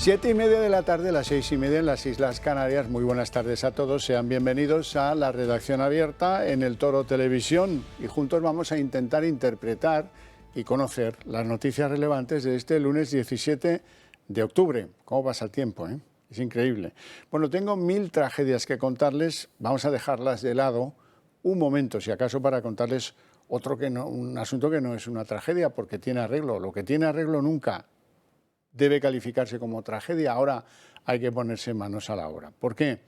7:30 de la tarde, las 6:30 en las Islas Canarias. Muy buenas tardes a todos, sean bienvenidos a la redacción abierta en El Toro Televisión y juntos vamos a intentar interpretar y conocer las noticias relevantes de este lunes 17 de octubre. ¿Cómo pasa el tiempo, eh? Es increíble. Bueno, tengo 1000 tragedias que contarles, vamos a dejarlas de lado un momento, si acaso, para contarles un asunto que no es una tragedia porque tiene arreglo. Lo que tiene arreglo nunca debe calificarse como tragedia. Ahora hay que ponerse manos a la obra. ¿Por qué?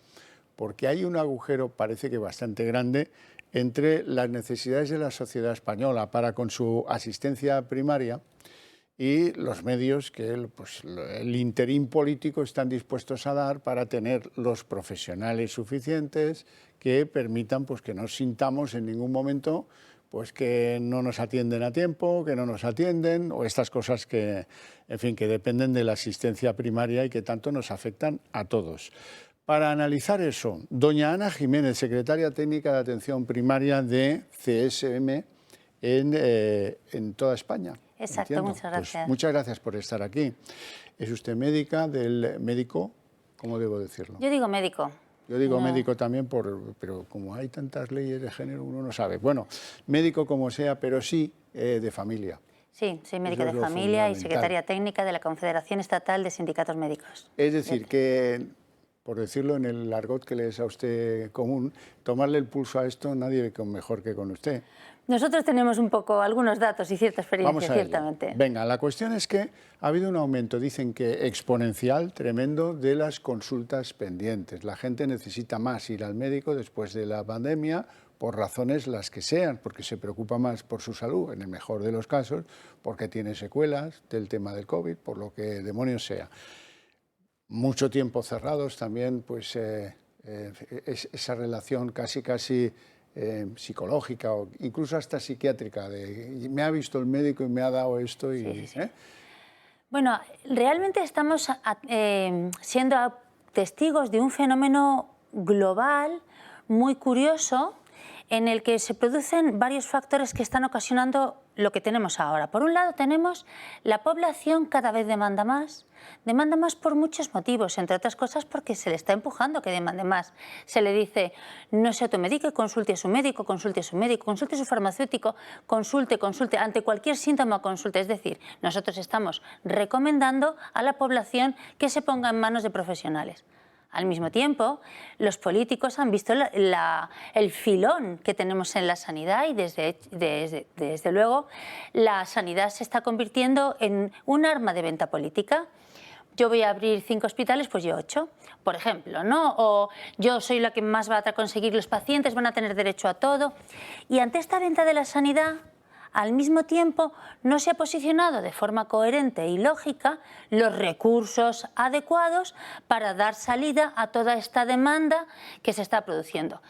Porque hay un agujero, parece que bastante grande, entre las necesidades de la sociedad española para con su asistencia primaria y los medios que el interín político están dispuestos a dar para tener los profesionales suficientes que permitan que nos sintamos en ningún momento que no nos atienden a tiempo, que no nos atienden, o estas cosas que, en fin, que dependen de la asistencia primaria y que tanto nos afectan a todos. Para analizar eso, doña Ana Jiménez, secretaria técnica de atención primaria de CSM en toda España. Exacto, entiendo. Muchas gracias. Pues muchas gracias por estar aquí. ¿Es usted médico? ¿Cómo debo decirlo? Yo digo médico. Yo digo médico también, pero como hay tantas leyes de género, uno no sabe. Bueno, médico como sea, pero sí de familia. Sí, soy médica de familia y secretaria técnica de la Confederación Estatal de Sindicatos Médicos. Es decir, que, por decirlo en el argot que le es a usted común, tomarle el pulso a esto nadie mejor que con usted. Nosotros tenemos un poco algunos datos y cierta experiencia, ciertamente. Venga, la cuestión es que ha habido un aumento, dicen que exponencial, tremendo, de las consultas pendientes. La gente necesita más ir al médico después de la pandemia, por razones las que sean, porque se preocupa más por su salud, en el mejor de los casos, porque tiene secuelas del tema del COVID, por lo que demonios sea. Mucho tiempo cerrados también, esa relación casi psicológica o incluso hasta psiquiátrica, me ha visto el médico y me ha dado esto. Sí. Bueno, realmente estamos siendo testigos de un fenómeno global muy curioso en el que se producen varios factores que están ocasionando lo que tenemos ahora. Por un lado tenemos la población cada vez demanda más por muchos motivos, entre otras cosas porque se le está empujando que demande más. Se le dice, no se automedique, consulte a su médico, consulte a su farmacéutico, consulte, ante cualquier síntoma consulte. Es decir, nosotros estamos recomendando a la población que se ponga en manos de profesionales. Al mismo tiempo, los políticos han visto el filón que tenemos en la sanidad y desde luego la sanidad se está convirtiendo en un arma de venta política. Yo voy a abrir 5 hospitales, pues yo 8, por ejemplo, ¿no? O yo soy la que más va a conseguir, los pacientes van a tener derecho a todo. Y ante esta venta de la sanidad, al mismo tiempo, no se ha posicionado de forma coherente y lógica los recursos adecuados para dar salida a toda esta demanda que se está produciendo,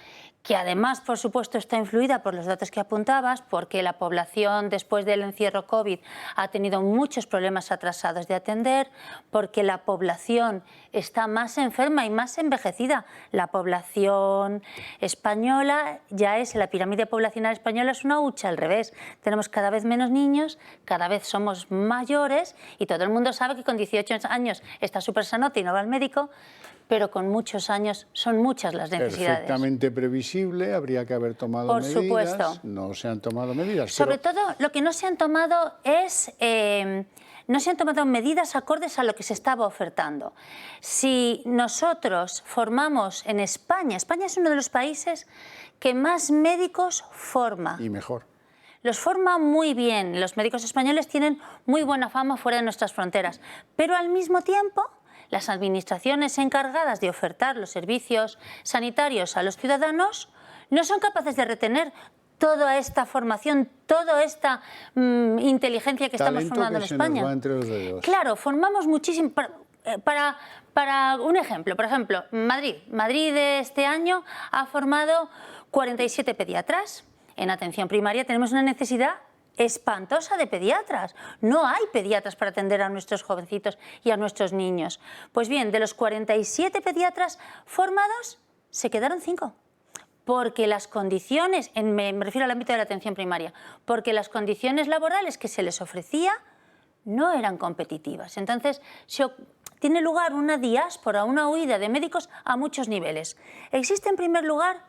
que además, por supuesto, está influida por los datos que apuntabas, porque la población después del encierro COVID ha tenido muchos problemas atrasados de atender, porque la población está más enferma y más envejecida. La población española la pirámide poblacional española es una hucha al revés. Tenemos cada vez menos niños, cada vez somos mayores y todo el mundo sabe que con 18 años está súper sanote y no va al médico, pero con muchos años son muchas las necesidades. Perfectamente previsible, habría que haber tomado medidas. Por supuesto. No se han tomado medidas. Sobre todo, lo que no se han tomado no se han tomado medidas acordes a lo que se estaba ofertando. Si nosotros formamos en España es uno de los países que más médicos forma. Y mejor. Los forma muy bien. Los médicos españoles tienen muy buena fama fuera de nuestras fronteras, pero al mismo tiempo las administraciones encargadas de ofertar los servicios sanitarios a los ciudadanos no son capaces de retener toda esta formación, toda esta inteligencia que estamos formando en España. Nos va entre los dedos. Claro, formamos muchísimo. Para un ejemplo, por ejemplo, Madrid este año ha formado 47 pediatras. En atención primaria tenemos una necesidad espantosa de pediatras. No hay pediatras para atender a nuestros jovencitos y a nuestros niños. Pues bien, de los 47 pediatras formados, se quedaron 5. Porque las condiciones, me refiero al ámbito de la atención primaria, porque las condiciones laborales que se les ofrecía no eran competitivas. Entonces, tiene lugar una diáspora, una huida de médicos a muchos niveles. Existe, en primer lugar,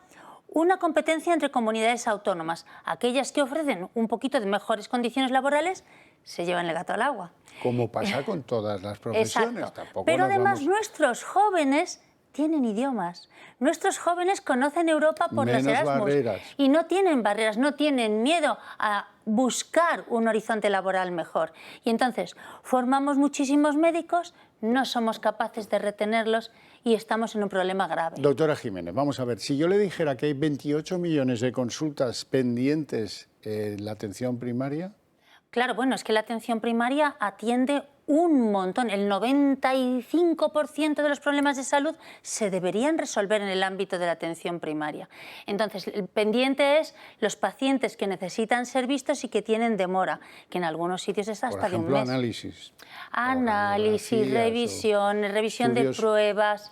una competencia entre comunidades autónomas. Aquellas que ofrecen un poquito de mejores condiciones laborales se llevan el gato al agua. Como pasa con todas las profesiones. Exacto. Tampoco Pero además vamos... nuestros jóvenes tienen idiomas. Nuestros jóvenes conocen Europa por las Erasmus. Barreras. Y no tienen barreras, no tienen miedo a buscar un horizonte laboral mejor. Y entonces formamos muchísimos médicos, no somos capaces de retenerlos y estamos en un problema grave. Doctora Jiménez, vamos a ver, si yo le dijera que hay 28 millones de consultas pendientes en la atención primaria... Claro, bueno, es que la atención primaria atiende un montón. El 95% de los problemas de salud se deberían resolver en el ámbito de la atención primaria. Entonces, el pendiente es los pacientes que necesitan ser vistos y que tienen demora, que en algunos sitios es hasta de un mes. Análisis. Análisis, revisiones, revisión de pruebas.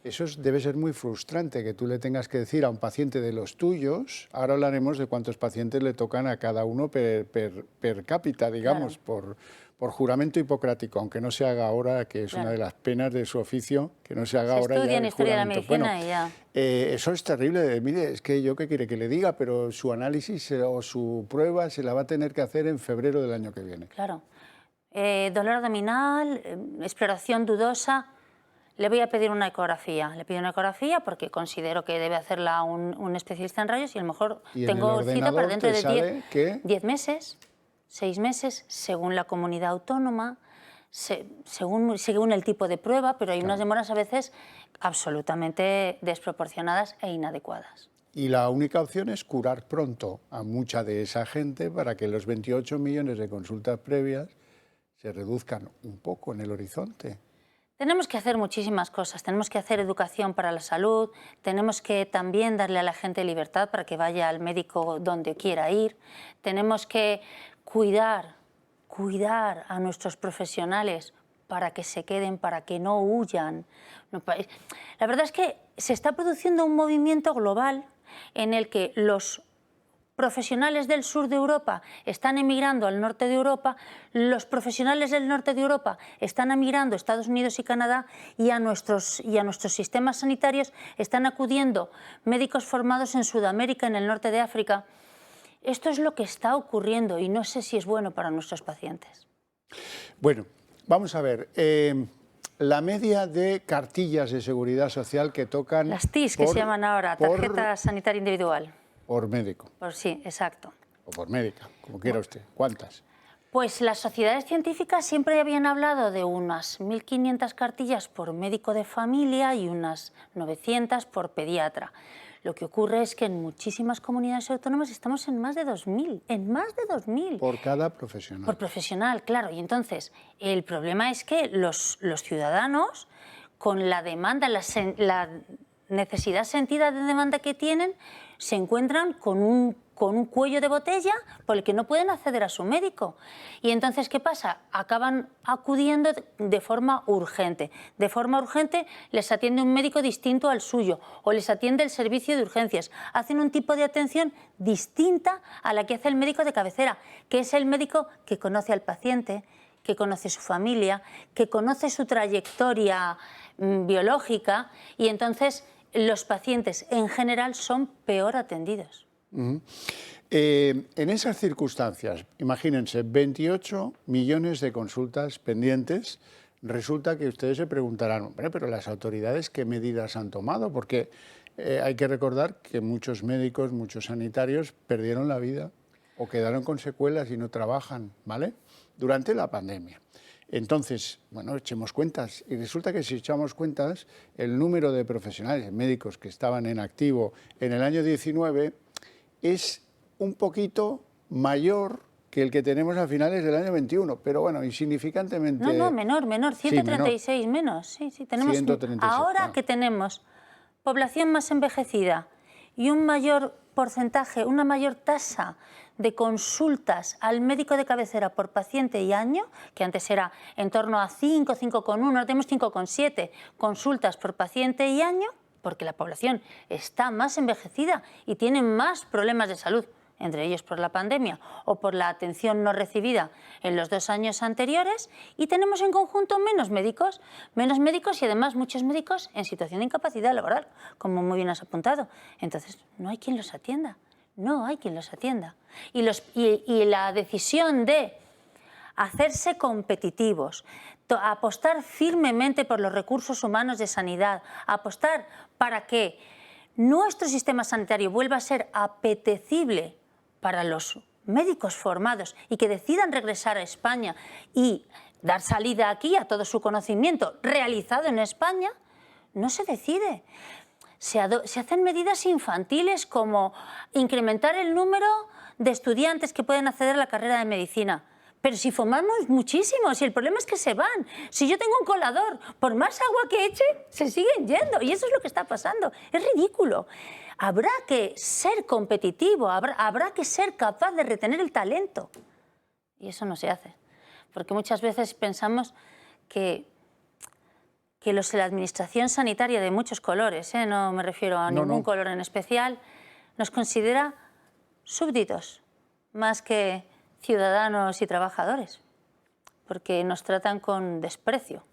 Eso debe ser muy frustrante, que tú le tengas que decir a un paciente de los tuyos. Ahora hablaremos de cuántos pacientes le tocan a cada uno per cápita, digamos, claro, por juramento hipocrático, aunque no se haga ahora, que es claro, una de las penas de su oficio, que no se haga ahora. Se estudia ya en el historia de la juramento. medicina Bueno, y ya. Eso es terrible. Mire, es que yo qué quiere que le diga, pero su análisis o su prueba se la va a tener que hacer en febrero del año que viene. Claro. Dolor abdominal, exploración dudosa. Le voy a pedir una ecografía. Le pido una ecografía porque considero que debe hacerla un especialista en rayos y a lo mejor tengo cita para dentro de 10 meses, 6 meses, según la comunidad autónoma, según el tipo de prueba, pero hay unas demoras a veces absolutamente desproporcionadas e inadecuadas. Y la única opción es curar pronto a mucha de esa gente para que los 28 millones de consultas previas se reduzcan un poco en el horizonte. Tenemos que hacer muchísimas cosas, tenemos que hacer educación para la salud, tenemos que también darle a la gente libertad para que vaya al médico donde quiera ir, tenemos que cuidar a nuestros profesionales para que se queden, para que no huyan. La verdad es que se está produciendo un movimiento global en el que los profesionales del sur de Europa están emigrando al norte de Europa, los profesionales del norte de Europa están emigrando a Estados Unidos y Canadá y a nuestros sistemas sanitarios están acudiendo médicos formados en Sudamérica, en el norte de África. Esto es lo que está ocurriendo y no sé si es bueno para nuestros pacientes. Bueno, vamos a ver. La media de cartillas de seguridad social que tocan... Las TIS, que se llaman ahora, tarjeta sanitaria individual. Por médico. Sí, exacto. O por médica, como quiera usted. ¿Cuántas? Pues las sociedades científicas siempre habían hablado de unas 1.500 cartillas por médico de familia y unas 900 por pediatra. Lo que ocurre es que en muchísimas comunidades autónomas estamos en más de 2.000, en más de 2.000. Por cada profesional. Por profesional, claro. Y entonces, el problema es que los ciudadanos, con la demanda, la necesidad sentida de demanda que tienen, se encuentran con un cuello de botella por el que no pueden acceder a su médico. Y entonces, ¿qué pasa? Acaban acudiendo de forma urgente. De forma urgente les atiende un médico distinto al suyo o les atiende el servicio de urgencias. Hacen un tipo de atención distinta a la que hace el médico de cabecera, que es el médico que conoce al paciente, que conoce su familia, que conoce su trayectoria biológica, y entonces los pacientes en general son peor atendidos. En esas circunstancias, imagínense, 28 millones de consultas pendientes. Resulta que ustedes se preguntarán, pero las autoridades, ¿qué medidas han tomado? Porque hay que recordar que muchos médicos, muchos sanitarios perdieron la vida o quedaron con secuelas y no trabajan, ¿vale? Durante la pandemia. Entonces, bueno, echemos cuentas. Y resulta que si echamos cuentas, el número de profesionales médicos que estaban en activo en el año 19 es un poquito mayor que el que tenemos a finales del año 21, pero bueno, insignificantemente... No, menor, 136 sí, menos. Sí, tenemos 136, ahora que tenemos población más envejecida y un mayor porcentaje, una mayor tasa de consultas al médico de cabecera por paciente y año, que antes era en torno a 5, 5,1, ahora tenemos 5,7 consultas por paciente y año, porque la población está más envejecida y tiene más problemas de salud entre ellos por la pandemia o por la atención no recibida en los 2 años anteriores, y tenemos en conjunto menos médicos y además muchos médicos en situación de incapacidad laboral, como muy bien has apuntado. Entonces, no hay quien los atienda, no hay quien los atienda. Y la decisión de hacerse competitivos, apostar firmemente por los recursos humanos de sanidad, apostar para que nuestro sistema sanitario vuelva a ser apetecible para los médicos formados y que decidan regresar a España y dar salida aquí a todo su conocimiento realizado en España, no se decide. Se hacen medidas infantiles como incrementar el número de estudiantes que pueden acceder a la carrera de medicina. Pero si formamos muchísimos, y el problema es que se van. Si yo tengo un colador, por más agua que eche, se siguen yendo. Y eso es lo que está pasando. Es ridículo. Habrá que ser competitivo, habrá que ser capaz de retener el talento. Y eso no se hace. Porque muchas veces pensamos que la administración sanitaria de muchos colores, no me refiero a ningún color en especial, nos considera súbditos, más que ciudadanos y trabajadores, porque nos tratan con desprecio.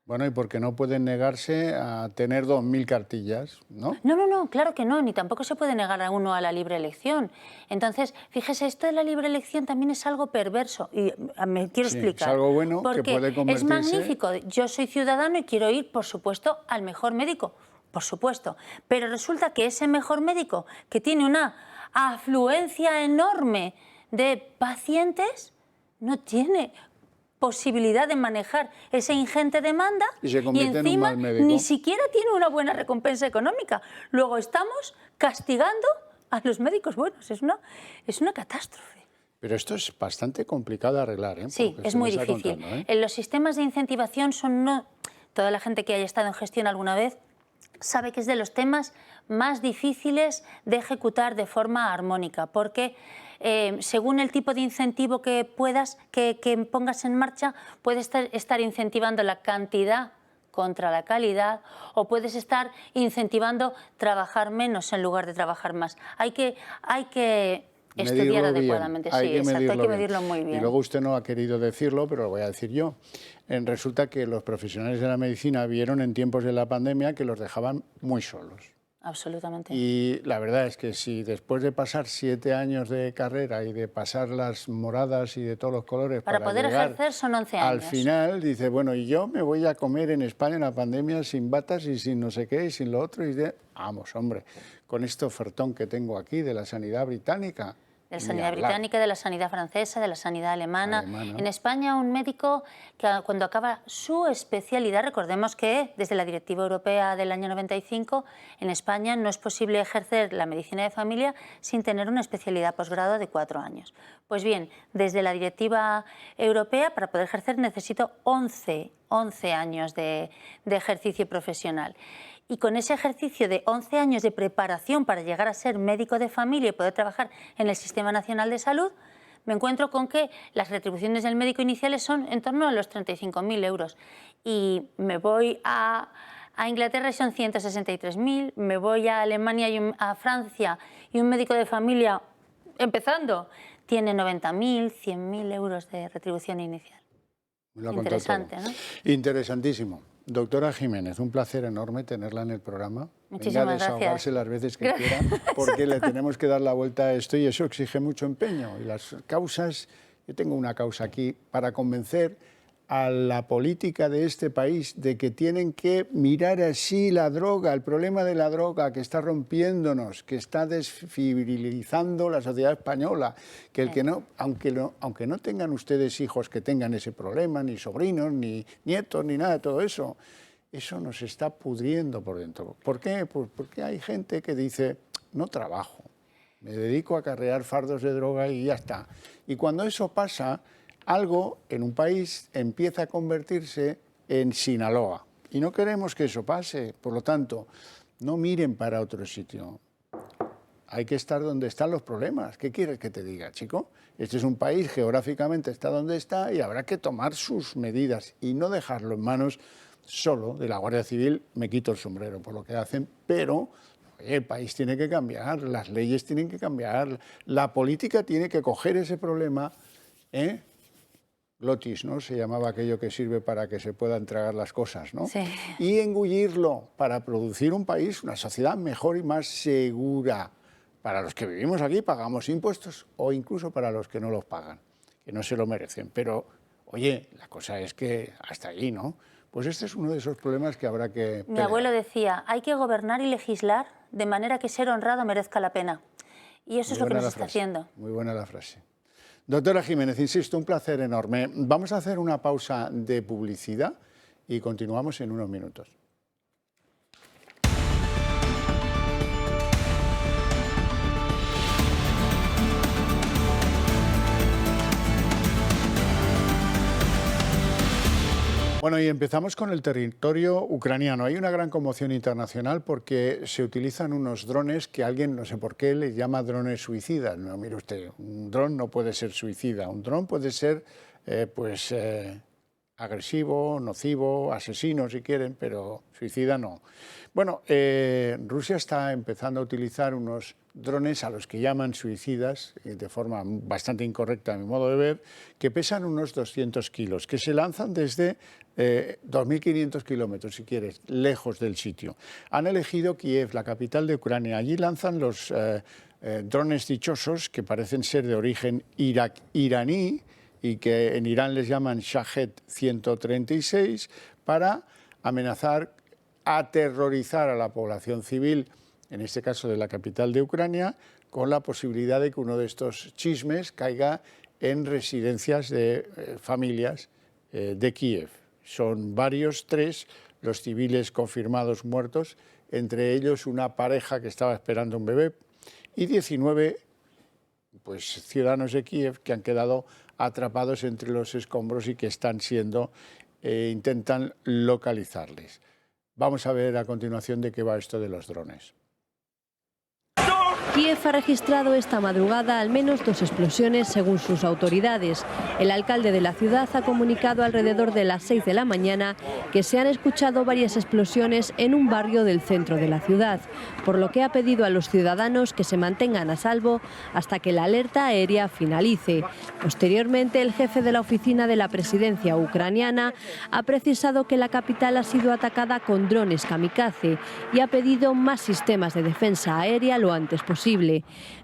Bueno, y porque no pueden negarse a tener 2000 cartillas, ¿no? No, claro que no, ni tampoco se puede negar a uno a la libre elección. Entonces, fíjese, esto de la libre elección también es algo perverso, y me quiero explicar. Es algo bueno porque que puede convertirse... es magnífico, yo soy ciudadano y quiero ir, por supuesto, al mejor médico, por supuesto, pero resulta que ese mejor médico, que tiene una afluencia enorme de pacientes, no tiene posibilidad de manejar esa ingente demanda y encima en un mal médico. Ni siquiera tiene una buena recompensa económica. Luego estamos castigando a los médicos buenos. Es una catástrofe. Pero esto es bastante complicado de arreglar, ¿eh? Sí, es muy difícil. Los sistemas de incentivación son... Toda la gente que haya estado en gestión alguna vez sabe que es de los temas más difíciles de ejecutar de forma armónica, porque según el tipo de incentivo que pongas en marcha, puedes estar incentivando la cantidad contra la calidad, o puedes estar incentivando trabajar menos en lugar de trabajar más. Hay que estudiar adecuadamente, sí, exacto, hay que medirlo muy bien. Y luego usted no ha querido decirlo, pero lo voy a decir yo. Resulta que los profesionales de la medicina vieron en tiempos de la pandemia que los dejaban muy solos. Absolutamente. Y la verdad es que si después de pasar 7 años de carrera y de pasar las moradas y de todos los colores para poder ejercer son 11 años. Al final dice, bueno, y yo me voy a comer en España en la pandemia sin batas y sin no sé qué y sin lo otro. Y vamos, hombre, con este ofertón que tengo aquí de la sanidad británica. De la sanidad británica, de la sanidad francesa, de la sanidad alemana. En España, un médico que cuando acaba su especialidad, recordemos que desde la Directiva Europea del año 95, en España no es posible ejercer la medicina de familia sin tener una especialidad posgrado de 4 años. Pues bien, desde la Directiva Europea, para poder ejercer necesito 11 años de ejercicio profesional. Y con ese ejercicio de 11 años de preparación para llegar a ser médico de familia y poder trabajar en el Sistema Nacional de Salud, me encuentro con que las retribuciones del médico iniciales son en torno a los 35.000 euros. Y me voy a Inglaterra y son 163.000, me voy a Alemania y a Francia y un médico de familia, empezando, tiene 90.000, 100.000 euros de retribución inicial. Interesante, ¿no? Interesantísimo. Doctora Jiménez, un placer enorme tenerla en el programa. Muchísimas gracias. Venga a desahogarse las veces que quiera, porque le tenemos que dar la vuelta a esto y eso exige mucho empeño. Y las causas, yo tengo una causa aquí para convencer a la política de este país de que tienen que mirar así la droga, el problema de la droga que está rompiéndonos, que está desfibrилizando la sociedad española, que el que no, aunque no tengan ustedes hijos que tengan ese problema, ni sobrinos, ni nietos, ni nada de todo eso, eso nos está pudriendo por dentro. ¿Por qué? Pues porque hay gente que dice, no trabajo, me dedico a acarrear fardos de droga y ya está. Y cuando eso pasa, algo en un país empieza a convertirse en Sinaloa. Y no queremos que eso pase. Por lo tanto, no miren para otro sitio. Hay que estar donde están los problemas. ¿Qué quieres que te diga, chico? Este es un país, geográficamente está donde está y habrá que tomar sus medidas y no dejarlo en manos solo de la Guardia Civil. Me quito el sombrero por lo que hacen, pero Oye, el país tiene que cambiar, las leyes tienen que cambiar, la política tiene que coger ese problema, glotis, ¿no? Se llamaba aquello que sirve para que se puedan tragar las cosas, ¿no? Sí. Y engullirlo para producir un país, una sociedad mejor y más segura. Para los que vivimos aquí pagamos impuestos o incluso para los que no los pagan, que no se lo merecen. Pero, oye, la cosa es que hasta allí, ¿no? Pues este es uno de esos problemas que habrá que Mi pelear. abuelo decía, hay que gobernar y legislar de manera que ser honrado merezca la pena. Y eso es lo que nos está haciendo. Muy buena la frase. Doctora Jiménez, insisto, un placer enorme. Vamos a hacer una pausa de publicidad y continuamos en unos minutos. Bueno, y empezamos con el territorio ucraniano. Hay una gran conmoción internacional porque se utilizan unos drones que alguien, no sé por qué, les llama drones suicidas. No, mire usted, un dron no puede ser suicida. Un dron puede ser, agresivo, nocivo, asesino si quieren, pero suicida no. Bueno, Rusia está empezando a utilizar unos drones a los que llaman suicidas, de forma bastante incorrecta a mi modo de ver, que pesan unos 200 kilos, que se lanzan desde 2.500 kilómetros, si quieres, lejos del sitio. Han elegido Kiev, la capital de Ucrania. Allí lanzan los drones dichosos, que parecen ser de origen iraní, y que en Irán les llaman Shahed 136, para amenazar, aterrorizar a la población civil, en este caso de la capital de Ucrania, con la posibilidad de que uno de estos chismes caiga en residencias de familias de Kiev. Son varios, 3, los civiles confirmados muertos, entre ellos una pareja que estaba esperando un bebé, y 19 ciudadanos de Kiev que han quedado atrapados entre los escombros y que están siendo, intentan localizarles. Vamos a ver a continuación de qué va esto de los drones. Kiev ha registrado esta madrugada al menos 2 explosiones según sus autoridades. El alcalde de la ciudad ha comunicado alrededor de las 6 de la mañana que se han escuchado varias explosiones en un barrio del centro de la ciudad, por lo que ha pedido a los ciudadanos que se mantengan a salvo hasta que la alerta aérea finalice. Posteriormente, el jefe de la oficina de la presidencia ucraniana ha precisado que la capital ha sido atacada con drones kamikaze y ha pedido más sistemas de defensa aérea lo antes posible.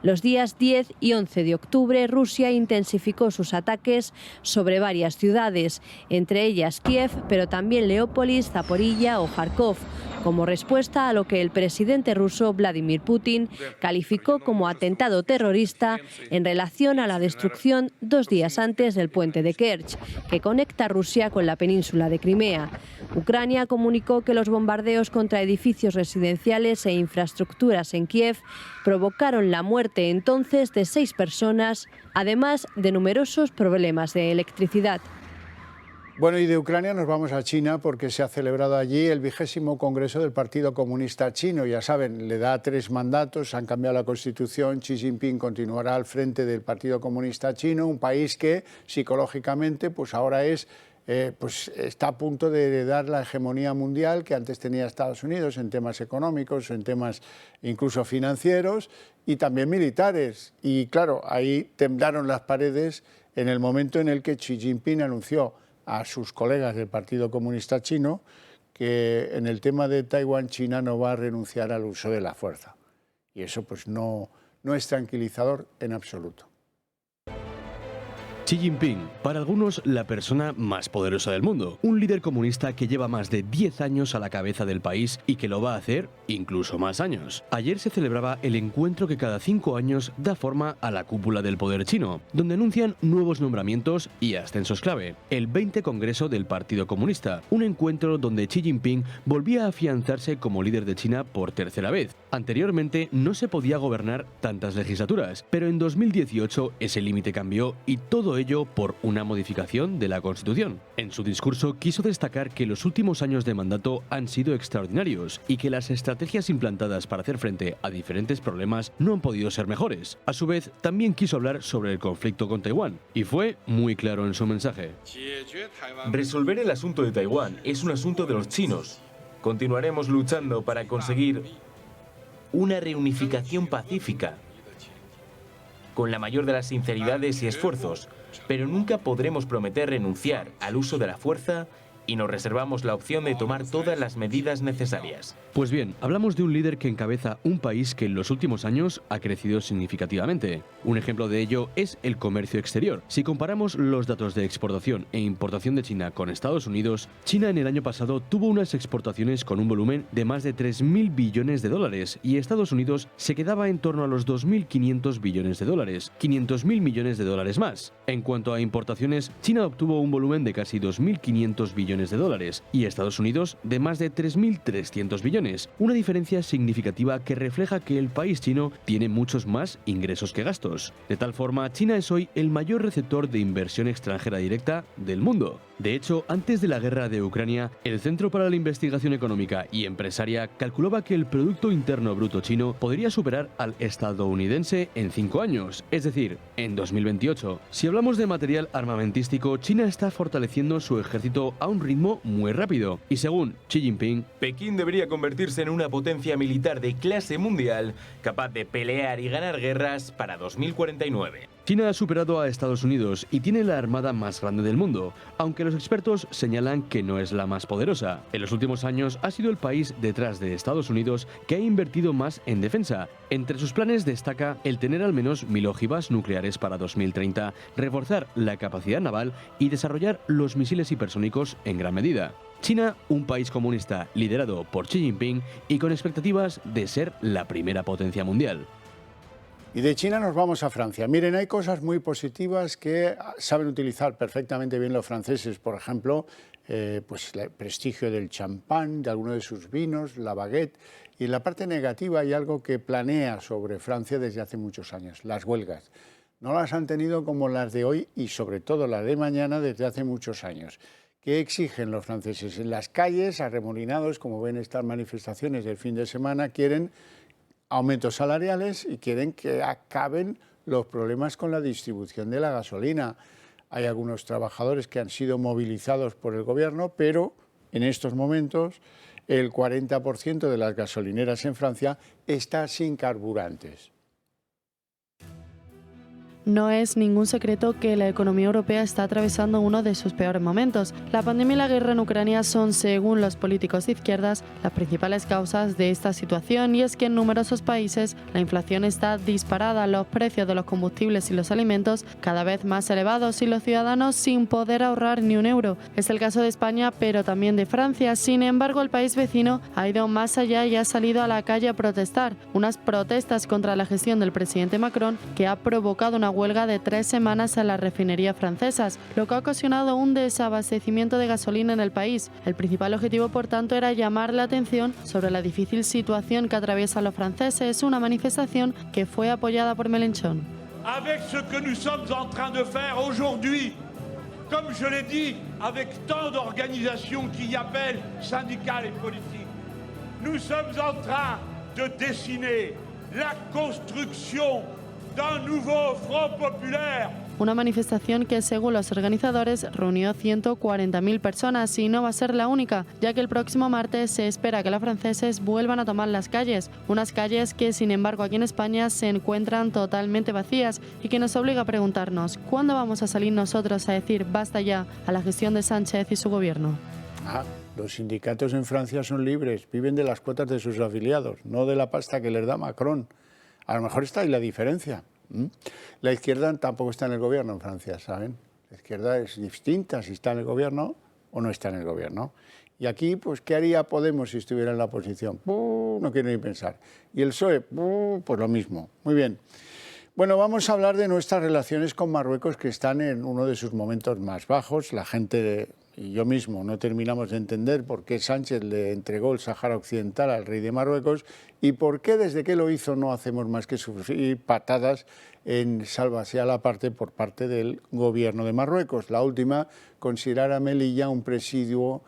Los días 10 y 11 de octubre, Rusia intensificó sus ataques sobre varias ciudades, entre ellas Kiev, pero también Leópolis, Zaporilla o Kharkov, como respuesta a lo que el presidente ruso Vladimir Putin calificó como atentado terrorista en relación a la destrucción 2 días antes del puente de Kerch, que conecta Rusia con la península de Crimea. Ucrania comunicó que los bombardeos contra edificios residenciales e infraestructuras en Kiev provocaron la muerte entonces de 6 personas, además de numerosos problemas de electricidad. Bueno, y de Ucrania nos vamos a China porque se ha celebrado allí el 20º Congreso del Partido Comunista Chino. Ya saben, le da 3 mandatos, han cambiado la Constitución, Xi Jinping continuará al frente del Partido Comunista Chino, un país que psicológicamente pues ahora está a punto de heredar la hegemonía mundial que antes tenía Estados Unidos en temas económicos, en temas incluso financieros y también militares. Y claro, ahí temblaron las paredes en el momento en el que Xi Jinping anunció a sus colegas del Partido Comunista Chino que en el tema de Taiwán China no va a renunciar al uso de la fuerza. Y eso pues no es tranquilizador en absoluto. Xi Jinping, para algunos la persona más poderosa del mundo, un líder comunista que lleva más de 10 años a la cabeza del país y que lo va a hacer incluso más años. Ayer se celebraba el encuentro que cada 5 años da forma a la cúpula del poder chino, donde anuncian nuevos nombramientos y ascensos clave. El 20 Congreso del Partido Comunista, un encuentro donde Xi Jinping volvía a afianzarse como líder de China por tercera vez. Anteriormente no se podía gobernar tantas legislaturas, pero en 2018 ese límite cambió y todo ello por una modificación de la Constitución. En su discurso quiso destacar que los últimos años de mandato han sido extraordinarios y que las estrategias implantadas para hacer frente a diferentes problemas no han podido ser mejores. A su vez, también quiso hablar sobre el conflicto con Taiwán y fue muy claro en su mensaje. Resolver el asunto de Taiwán es un asunto de los chinos. Continuaremos luchando para conseguir una reunificación pacífica, con la mayor de las sinceridades y esfuerzos, pero nunca podremos prometer renunciar al uso de la fuerza y nos reservamos la opción de tomar todas las medidas necesarias. Pues bien, hablamos de un líder que encabeza un país que en los últimos años ha crecido significativamente. Un ejemplo de ello es el comercio exterior. Si comparamos los datos de exportación e importación de China con Estados Unidos, China en el año pasado tuvo unas exportaciones con un volumen de más de 3.000 billones de dólares y Estados Unidos se quedaba en torno a los 2.500 billones de dólares, 500.000 millones de dólares más. En cuanto a importaciones, China obtuvo un volumen de casi 2.500 billones de dólares y Estados Unidos de más de 3.300 billones. Una diferencia significativa que refleja que el país chino tiene muchos más ingresos que gastos. De tal forma, China es hoy el mayor receptor de inversión extranjera directa del mundo. De hecho, antes de la guerra de Ucrania, el Centro para la Investigación Económica y Empresaria calculaba que el Producto Interno Bruto chino podría superar al estadounidense en 5 años, es decir, en 2028. Si hablamos de material armamentístico, China está fortaleciendo su ejército a un ritmo muy rápido. Y según Xi Jinping, Pekín debería convertirse en una potencia militar de clase mundial capaz de pelear y ganar guerras para 2049. China ha superado a Estados Unidos y tiene la armada más grande del mundo, aunque los expertos señalan que no es la más poderosa. En los últimos años ha sido el país detrás de Estados Unidos que ha invertido más en defensa. Entre sus planes destaca el tener al menos 1.000 ojivas nucleares para 2030, reforzar la capacidad naval y desarrollar los misiles hipersónicos en gran medida. China, un país comunista liderado por Xi Jinping y con expectativas de ser la primera potencia mundial. Y de China nos vamos a Francia. Miren, hay cosas muy positivas que saben utilizar perfectamente bien los franceses. Por ejemplo, pues el prestigio del champán, de algunos de sus vinos, la baguette. Y en la parte negativa hay algo que planea sobre Francia desde hace muchos años, las huelgas. No las han tenido como las de hoy y sobre todo las de mañana desde hace muchos años. ¿Qué exigen los franceses? En las calles, arremolinados, como ven estas manifestaciones del fin de semana, quieren aumentos salariales y quieren que acaben los problemas con la distribución de la gasolina. Hay algunos trabajadores que han sido movilizados por el gobierno, pero en estos momentos el 40% de las gasolineras en Francia está sin carburantes. No es ningún secreto que la economía europea está atravesando uno de sus peores momentos. La pandemia y la guerra en Ucrania son, según los políticos de izquierdas, las principales causas de esta situación, y es que en numerosos países la inflación está disparada, los precios de los combustibles y los alimentos cada vez más elevados y los ciudadanos sin poder ahorrar ni un euro. Es el caso de España, pero también de Francia. Sin embargo, el país vecino ha ido más allá y ha salido a la calle a protestar. Unas protestas contra la gestión del presidente Macron que ha provocado una huelga de 3 semanas en las refinerías francesas, lo que ha ocasionado un desabastecimiento de gasolina en el país. El principal objetivo, por tanto, era llamar la atención sobre la difícil situación que atraviesan los franceses, una manifestación que fue apoyada por Mélenchon. Avec ce que nous sommes en train de faire aujourd'hui, comme je l'ai dit, avec tant d'organisations qui y appellent syndicales et politiques, nous sommes en train de dessiner la construction d'un nouveau Front populaire. Una manifestación que, según los organizadores, reunió 140.000 personas y no va a ser la única, ya que el próximo martes se espera que los franceses vuelvan a tomar las calles, unas calles que, sin embargo, aquí en España se encuentran totalmente vacías y que nos obliga a preguntarnos ¿cuándo vamos a salir nosotros a decir basta ya a la gestión de Sánchez y su gobierno? Los sindicatos en Francia son libres, viven de las cuotas de sus afiliados, no de la pasta que les da Macron. A lo mejor está ahí la diferencia. La izquierda tampoco está en el gobierno en Francia, ¿saben? La izquierda es distinta si está en el gobierno o no está en el gobierno. Y aquí, pues, ¿qué haría Podemos si estuviera en la oposición? No quiero ni pensar. Y el PSOE, pues lo mismo. Muy bien. Bueno, vamos a hablar de nuestras relaciones con Marruecos, que están en uno de sus momentos más bajos. La gente y yo mismo no terminamos de entender por qué Sánchez le entregó el Sáhara Occidental al rey de Marruecos y por qué desde que lo hizo no hacemos más que sufrir patadas en sálvase a la parte por parte del gobierno de Marruecos. La última, considerar a Melilla un presidio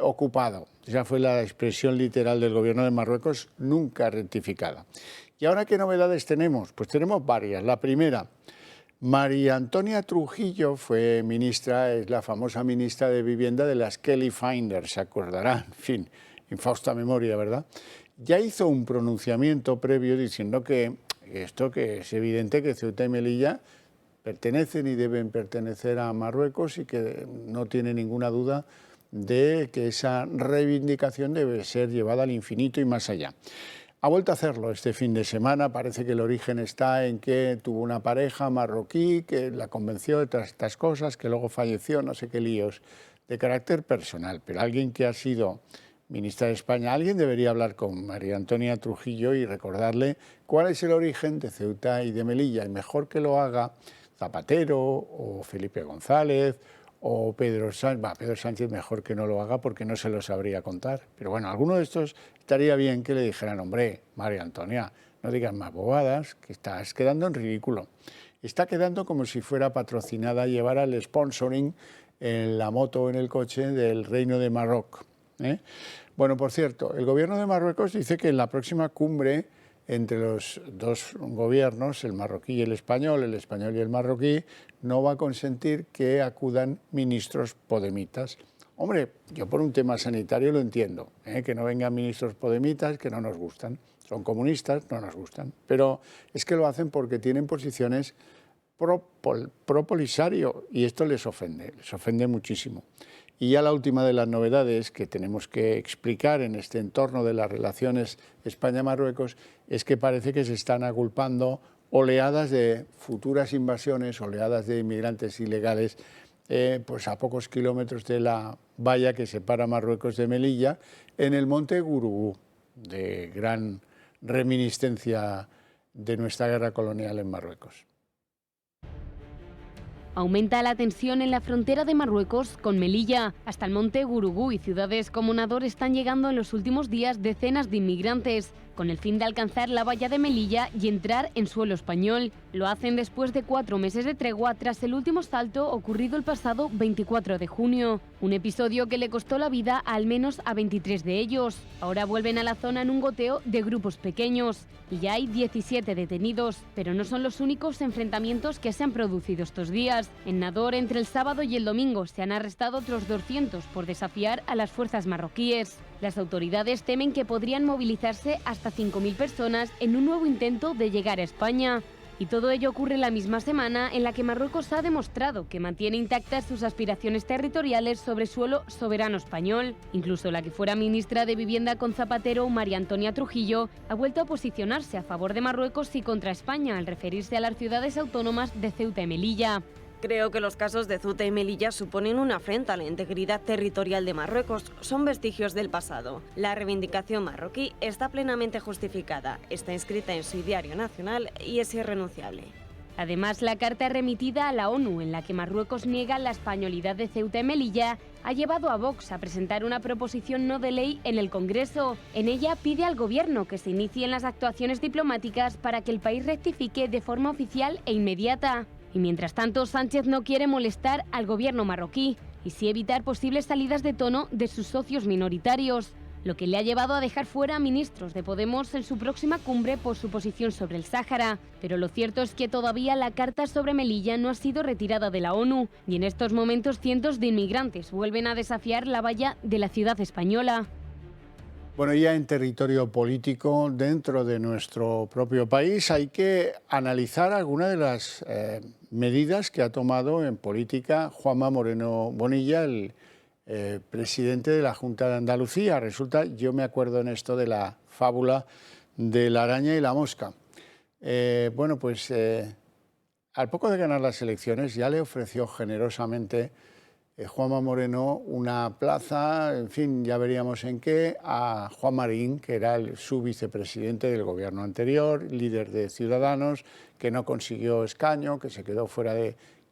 ocupado. Esa fue la expresión literal del gobierno de Marruecos, nunca rectificada. ¿Y ahora qué novedades tenemos? Pues tenemos varias. La primera, María Antonia Trujillo fue ministra, es la famosa ministra de Vivienda de las Kelly Finders, se acordarán, en fin, infausta memoria, ¿verdad? ya hizo un pronunciamiento previo diciendo que es evidente que Ceuta y Melilla pertenecen y deben pertenecer a Marruecos y que no tiene ninguna duda de que esa reivindicación debe ser llevada al infinito y más allá. Ha vuelto a hacerlo este fin de semana. Parece que el origen está en que tuvo una pareja marroquí que la convenció de todas estas cosas, que luego falleció, no sé qué líos de carácter personal. Pero alguien que ha sido ministra de España, alguien debería hablar con María Antonia Trujillo y recordarle cuál es el origen de Ceuta y de Melilla. Y mejor que lo haga Zapatero o Felipe González o Pedro Sánchez. Pedro Sánchez mejor que no lo haga porque no se lo sabría contar. Pero bueno, alguno de estos estaría bien que le dijeran, hombre, María Antonia, no digas más bobadas, que estás quedando en ridículo. Está quedando como si fuera patrocinada, llevara el sponsoring en la moto o en el coche del Reino de Marruecos. Bueno, por cierto, el gobierno de Marruecos dice que en la próxima cumbre entre los dos gobiernos, el marroquí y el español y el marroquí, no va a consentir que acudan ministros podemitas. Hombre, yo por un tema sanitario lo entiendo, que no vengan ministros podemitas que no nos gustan. Son comunistas, no nos gustan. Pero es que lo hacen porque tienen posiciones pro Polisario y esto les ofende muchísimo. Y ya la última de las novedades que tenemos que explicar en este entorno de las relaciones España-Marruecos es que parece que se están agolpando oleadas de futuras invasiones, oleadas de inmigrantes ilegales, pues a pocos kilómetros de la valla que separa Marruecos de Melilla, en el monte Gurugú, de gran reminiscencia de nuestra guerra colonial en Marruecos. Aumenta la tensión en la frontera de Marruecos con Melilla. Hasta el monte Gurugú y ciudades como Nador están llegando en los últimos días decenas de inmigrantes, con el fin de alcanzar la valla de Melilla y entrar en suelo español. Lo hacen después de 4 meses de tregua tras el último salto ocurrido el pasado 24 de junio. Un episodio que le costó la vida al menos a 23 de ellos. Ahora vuelven a la zona en un goteo de grupos pequeños. Y ya hay 17 detenidos. Pero no son los únicos enfrentamientos que se han producido estos días. En Nador, entre el sábado y el domingo, se han arrestado otros 200 por desafiar a las fuerzas marroquíes. Las autoridades temen que podrían movilizarse hasta 5.000 personas en un nuevo intento de llegar a España. Y todo ello ocurre la misma semana en la que Marruecos ha demostrado que mantiene intactas sus aspiraciones territoriales sobre suelo soberano español. Incluso la que fuera ministra de Vivienda con Zapatero, María Antonia Trujillo, ha vuelto a posicionarse a favor de Marruecos y contra España al referirse a las ciudades autónomas de Ceuta y Melilla. Creo que los casos de Ceuta y Melilla suponen una afrenta a la integridad territorial de Marruecos. Son vestigios del pasado. La reivindicación marroquí está plenamente justificada, está inscrita en su diario nacional y es irrenunciable. Además, la carta remitida a la ONU en la que Marruecos niega la españolidad de Ceuta y Melilla ha llevado a Vox a presentar una proposición no de ley en el Congreso. En ella pide al Gobierno que se inicien las actuaciones diplomáticas para que el país rectifique de forma oficial e inmediata. Y mientras tanto, Sánchez no quiere molestar al gobierno marroquí y sí evitar posibles salidas de tono de sus socios minoritarios, lo que le ha llevado a dejar fuera a ministros de Podemos en su próxima cumbre por su posición sobre el Sáhara. Pero lo cierto es que todavía la carta sobre Melilla no ha sido retirada de la ONU y en estos momentos cientos de inmigrantes vuelven a desafiar la valla de la ciudad española. Bueno, ya en territorio político, dentro de nuestro propio país, hay que analizar algunas de las medidas que ha tomado en política Juanma Moreno Bonilla, el presidente de la Junta de Andalucía. Resulta, yo me acuerdo en esto de la fábula de la araña y la mosca. Bueno, pues al poco de ganar las elecciones ya le ofreció generosamente Juanma Moreno una plaza, en fin, ya veríamos en qué, a Juan Marín, que era su vicepresidente del gobierno anterior, líder de Ciudadanos, que no consiguió escaño, que se quedó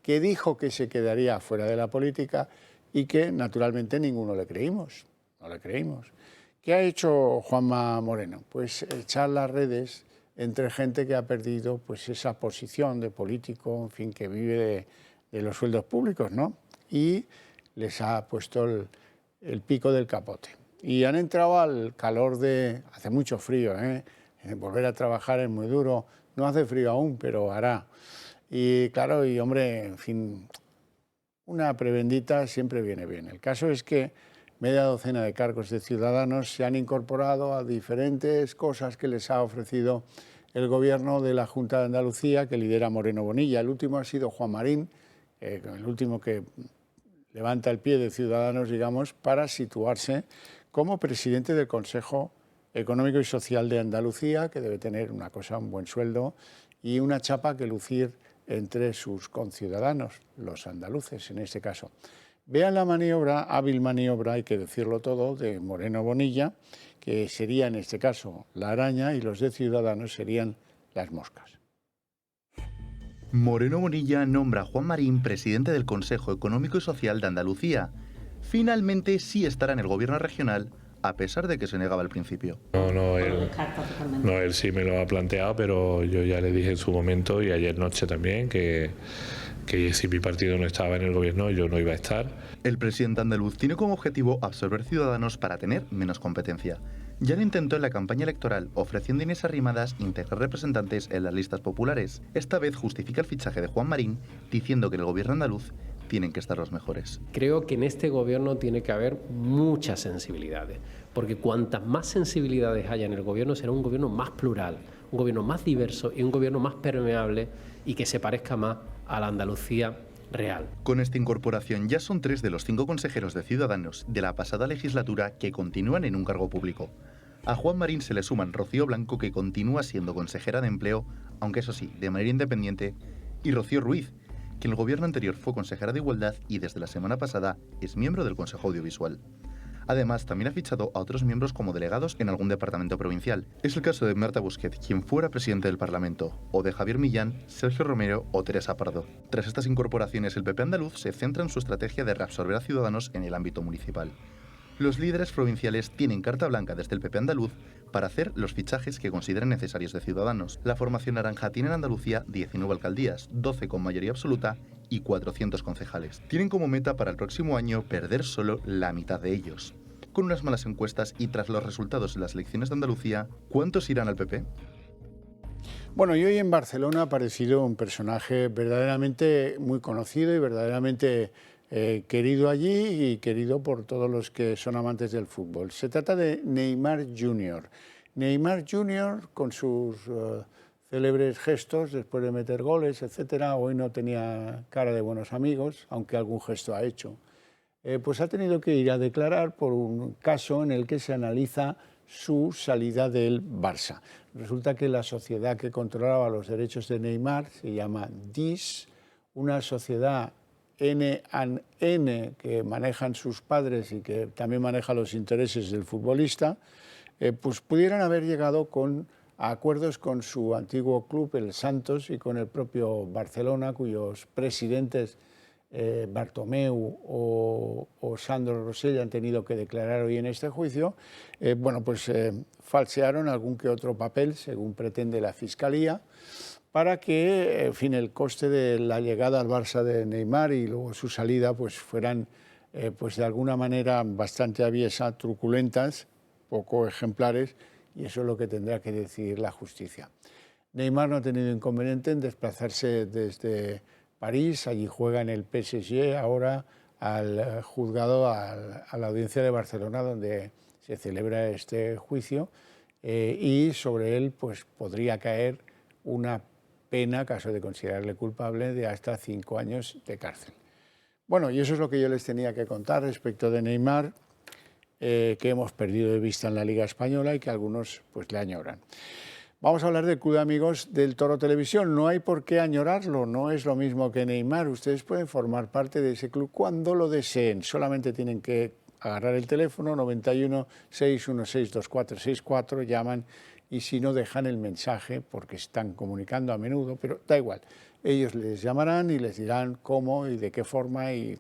que dijo que se quedaría fuera de la política y que naturalmente ninguno le creímos, no le creímos. ¿Qué ha hecho Juanma Moreno? Pues echar las redes entre gente que ha perdido pues esa posición de político, en fin, que vive de los sueldos públicos, ¿no? Y les ha puesto el pico del capote. Y han entrado al calor de... Hace mucho frío, volver a trabajar es muy duro. No hace frío aún, pero hará. Y claro, y hombre, en fin, una prebendita siempre viene bien. El caso es que media docena de cargos de Ciudadanos se han incorporado a diferentes cosas que les ha ofrecido el gobierno de la Junta de Andalucía, que lidera Moreno Bonilla. El último ha sido Juan Marín, el último que levanta el pie de Ciudadanos, digamos, para situarse como presidente del Consejo Económico y Social de Andalucía, que debe tener un buen sueldo y una chapa que lucir entre sus conciudadanos, los andaluces en este caso. Vean la maniobra, hábil maniobra, hay que decirlo todo, de Moreno Bonilla, que sería en este caso la araña y los de Ciudadanos serían las moscas. Moreno Bonilla nombra a Juan Marín presidente del Consejo Económico y Social de Andalucía. Finalmente sí estará en el gobierno regional, a pesar de que se negaba al principio. Él sí me lo ha planteado, pero yo ya le dije en su momento y ayer noche también que si mi partido no estaba en el gobierno yo no iba a estar. El presidente andaluz tiene como objetivo absorber Ciudadanos para tener menos competencia. Ya lo intentó en la campaña electoral, ofreciendo a Inés Arrimadas integrar representantes en las listas populares. Esta vez justifica el fichaje de Juan Marín, diciendo que en el gobierno andaluz tienen que estar los mejores. Creo que en este gobierno tiene que haber muchas sensibilidades, porque cuantas más sensibilidades haya en el gobierno será un gobierno más plural, un gobierno más diverso y un gobierno más permeable y que se parezca más a la Andalucía real. Con esta incorporación ya son 3 de los 5 consejeros de Ciudadanos de la pasada legislatura que continúan en un cargo público. A Juan Marín se le suman Rocío Blanco, que continúa siendo consejera de Empleo, aunque eso sí, de manera independiente, y Rocío Ruiz, que en el gobierno anterior fue consejera de Igualdad y desde la semana pasada es miembro del Consejo Audiovisual. Además, también ha fichado a otros miembros como delegados en algún departamento provincial. Es el caso de Marta Busquet, quien fuera presidente del Parlamento, o de Javier Millán, Sergio Romero o Teresa Pardo. Tras estas incorporaciones, el PP andaluz se centra en su estrategia de reabsorber a Ciudadanos en el ámbito municipal. Los líderes provinciales tienen carta blanca desde el PP andaluz para hacer los fichajes que consideren necesarios de Ciudadanos. La formación naranja tiene en Andalucía 19 alcaldías, 12 con mayoría absoluta y 400 concejales. Tienen como meta para el próximo año perder solo la mitad de ellos. Con unas malas encuestas y tras los resultados de las elecciones de Andalucía, ¿cuántos irán al PP? Bueno, y hoy en Barcelona ha aparecido un personaje verdaderamente muy conocido y verdaderamente querido allí y querido por todos los que son amantes del fútbol. Se trata de Neymar Jr. Neymar Jr., con sus célebres gestos después de meter goles, etcétera, hoy no tenía cara de buenos amigos, aunque algún gesto ha hecho. Pues ha tenido que ir a declarar por un caso en el que se analiza su salida del Barça. Resulta que la sociedad que controlaba los derechos de Neymar se llama DIS, una sociedad N&N que manejan sus padres y que también maneja los intereses del futbolista, pues pudieran haber llegado a acuerdos con su antiguo club, el Santos, y con el propio Barcelona, cuyos presidentes Bartomeu o Sandro Rosell han tenido que declarar hoy en este juicio. Falsearon algún que otro papel, según pretende la Fiscalía, para que, en fin, el coste de la llegada al Barça de Neymar y luego su salida pues fueran de alguna manera bastante aviesa, truculentas, poco ejemplares, y eso es lo que tendrá que decidir la justicia. Neymar no ha tenido inconveniente en desplazarse desde París, allí juega en el PSG, ahora al juzgado, a la audiencia de Barcelona, donde se celebra este juicio, y sobre él pues podría caer una pena, caso de considerarle culpable, de hasta 5 años de cárcel. Bueno, y eso es lo que yo les tenía que contar respecto de Neymar, que hemos perdido de vista en la Liga Española y que algunos pues le añoran. Vamos a hablar del Club de Amigos del Toro Televisión. No hay por qué añorarlo, no es lo mismo que Neymar. Ustedes pueden formar parte de ese club cuando lo deseen. Solamente tienen que agarrar el teléfono 91 616 2464, llaman y si no dejan el mensaje porque están comunicando a menudo, pero da igual. Ellos les llamarán y les dirán cómo y de qué forma y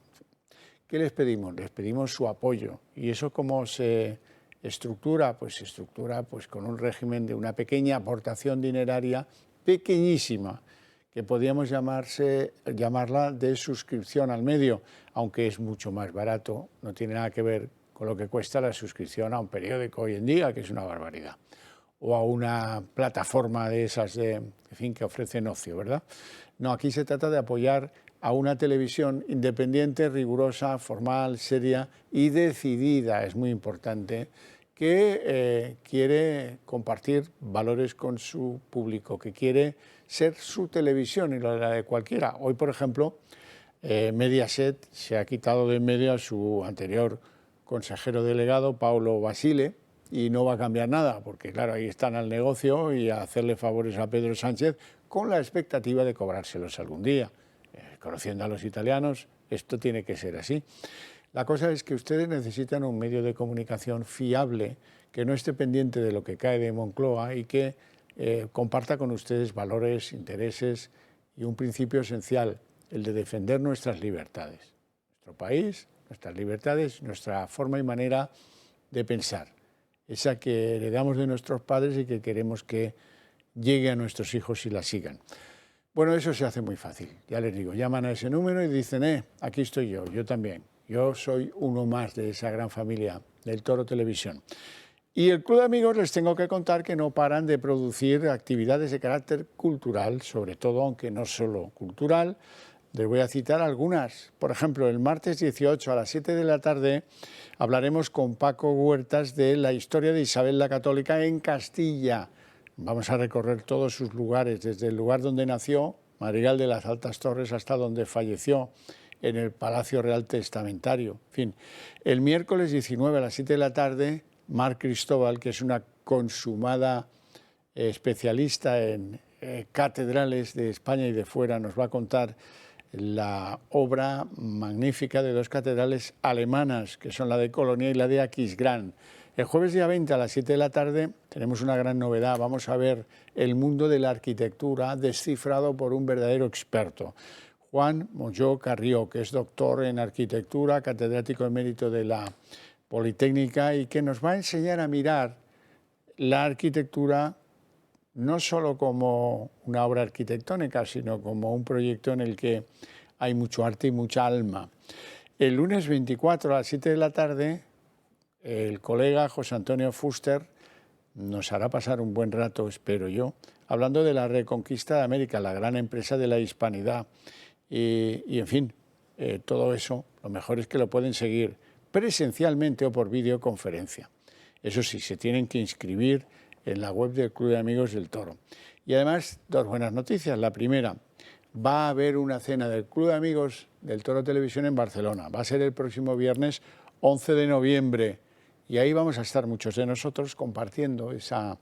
¿qué les pedimos? Les pedimos su apoyo. ¿Y eso cómo se estructura? Pues se estructura pues con un régimen de una pequeña aportación dineraria, pequeñísima, que podríamos llamarla de suscripción al medio, aunque es mucho más barato, no tiene nada que ver con lo que cuesta la suscripción a un periódico hoy en día, que es una barbaridad, o a una plataforma de esas que ofrecen ocio, ¿verdad? No, aquí se trata de apoyar a una televisión independiente, rigurosa, formal, seria y decidida, es muy importante, que quiere compartir valores con su público, que quiere ser su televisión y la de cualquiera. Hoy, por ejemplo, Mediaset se ha quitado de en medio a su anterior consejero delegado, Paulo Basile, y no va a cambiar nada, porque claro, ahí están al negocio y a hacerle favores a Pedro Sánchez con la expectativa de cobrárselos algún día. Conociendo a los italianos, esto tiene que ser así. La cosa es que ustedes necesitan un medio de comunicación fiable, que no esté pendiente de lo que cae de Moncloa y que comparta con ustedes valores, intereses y un principio esencial, el de defender nuestras libertades. Nuestro país, nuestras libertades, nuestra forma y manera de pensar. Esa que heredamos de nuestros padres y que queremos que llegue a nuestros hijos y la sigan. Bueno, eso se hace muy fácil, ya les digo, llaman a ese número y dicen, aquí estoy yo también. Yo soy uno más de esa gran familia del Toro Televisión. Y el Club de Amigos les tengo que contar que no paran de producir actividades de carácter cultural, sobre todo, aunque no solo cultural. Les voy a citar algunas. Por ejemplo, el martes 18 a las 7 de la tarde hablaremos con Paco Huertas de la historia de Isabel la Católica en Castilla. Vamos a recorrer todos sus lugares, desde el lugar donde nació, Madrigal de las Altas Torres, hasta donde falleció, en el Palacio Real Testamentario. En fin, el miércoles 19 a las 7 de la tarde, Mar Cristóbal, que es una consumada especialista en catedrales de España y de fuera, nos va a contar la obra magnífica de dos catedrales alemanas, que son la de Colonia y la de Aquisgrán. El jueves día 20 a las 7 de la tarde tenemos una gran novedad. Vamos a ver el mundo de la arquitectura descifrado por un verdadero experto. Juan Molló Carrió, que es doctor en arquitectura, catedrático emérito de la Politécnica y que nos va a enseñar a mirar la arquitectura no solo como una obra arquitectónica, sino como un proyecto en el que hay mucho arte y mucha alma. El lunes 24 a las 7 de la tarde, el colega José Antonio Fuster nos hará pasar un buen rato, espero yo, hablando de la Reconquista de América, la gran empresa de la hispanidad. Y en fin, todo eso, lo mejor es que lo pueden seguir presencialmente o por videoconferencia. Eso sí, se tienen que inscribir en la web del Club de Amigos del Toro. Y además, dos buenas noticias. La primera, va a haber una cena del Club de Amigos del Toro Televisión en Barcelona. Va a ser el próximo viernes 11 de noviembre. Y ahí vamos a estar muchos de nosotros compartiendo esa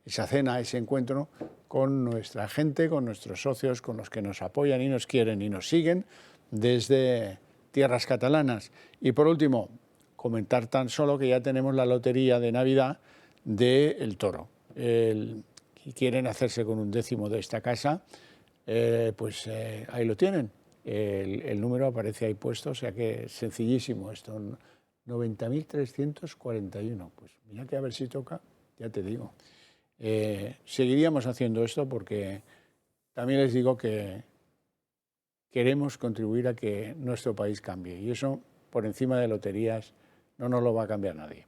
cena, ese encuentro con nuestra gente, con nuestros socios, con los que nos apoyan y nos quieren y nos siguen desde tierras catalanas. Y por último, comentar tan solo que ya tenemos la lotería de Navidad del Toro. Si quieren hacerse con un décimo de esta casa, pues ahí lo tienen. El número aparece ahí puesto, o sea que es sencillísimo esto. 90.341. Pues mira que a ver si toca, ya te digo. Seguiríamos haciendo esto porque también les digo que queremos contribuir a que nuestro país cambie y eso por encima de loterías no nos lo va a cambiar nadie.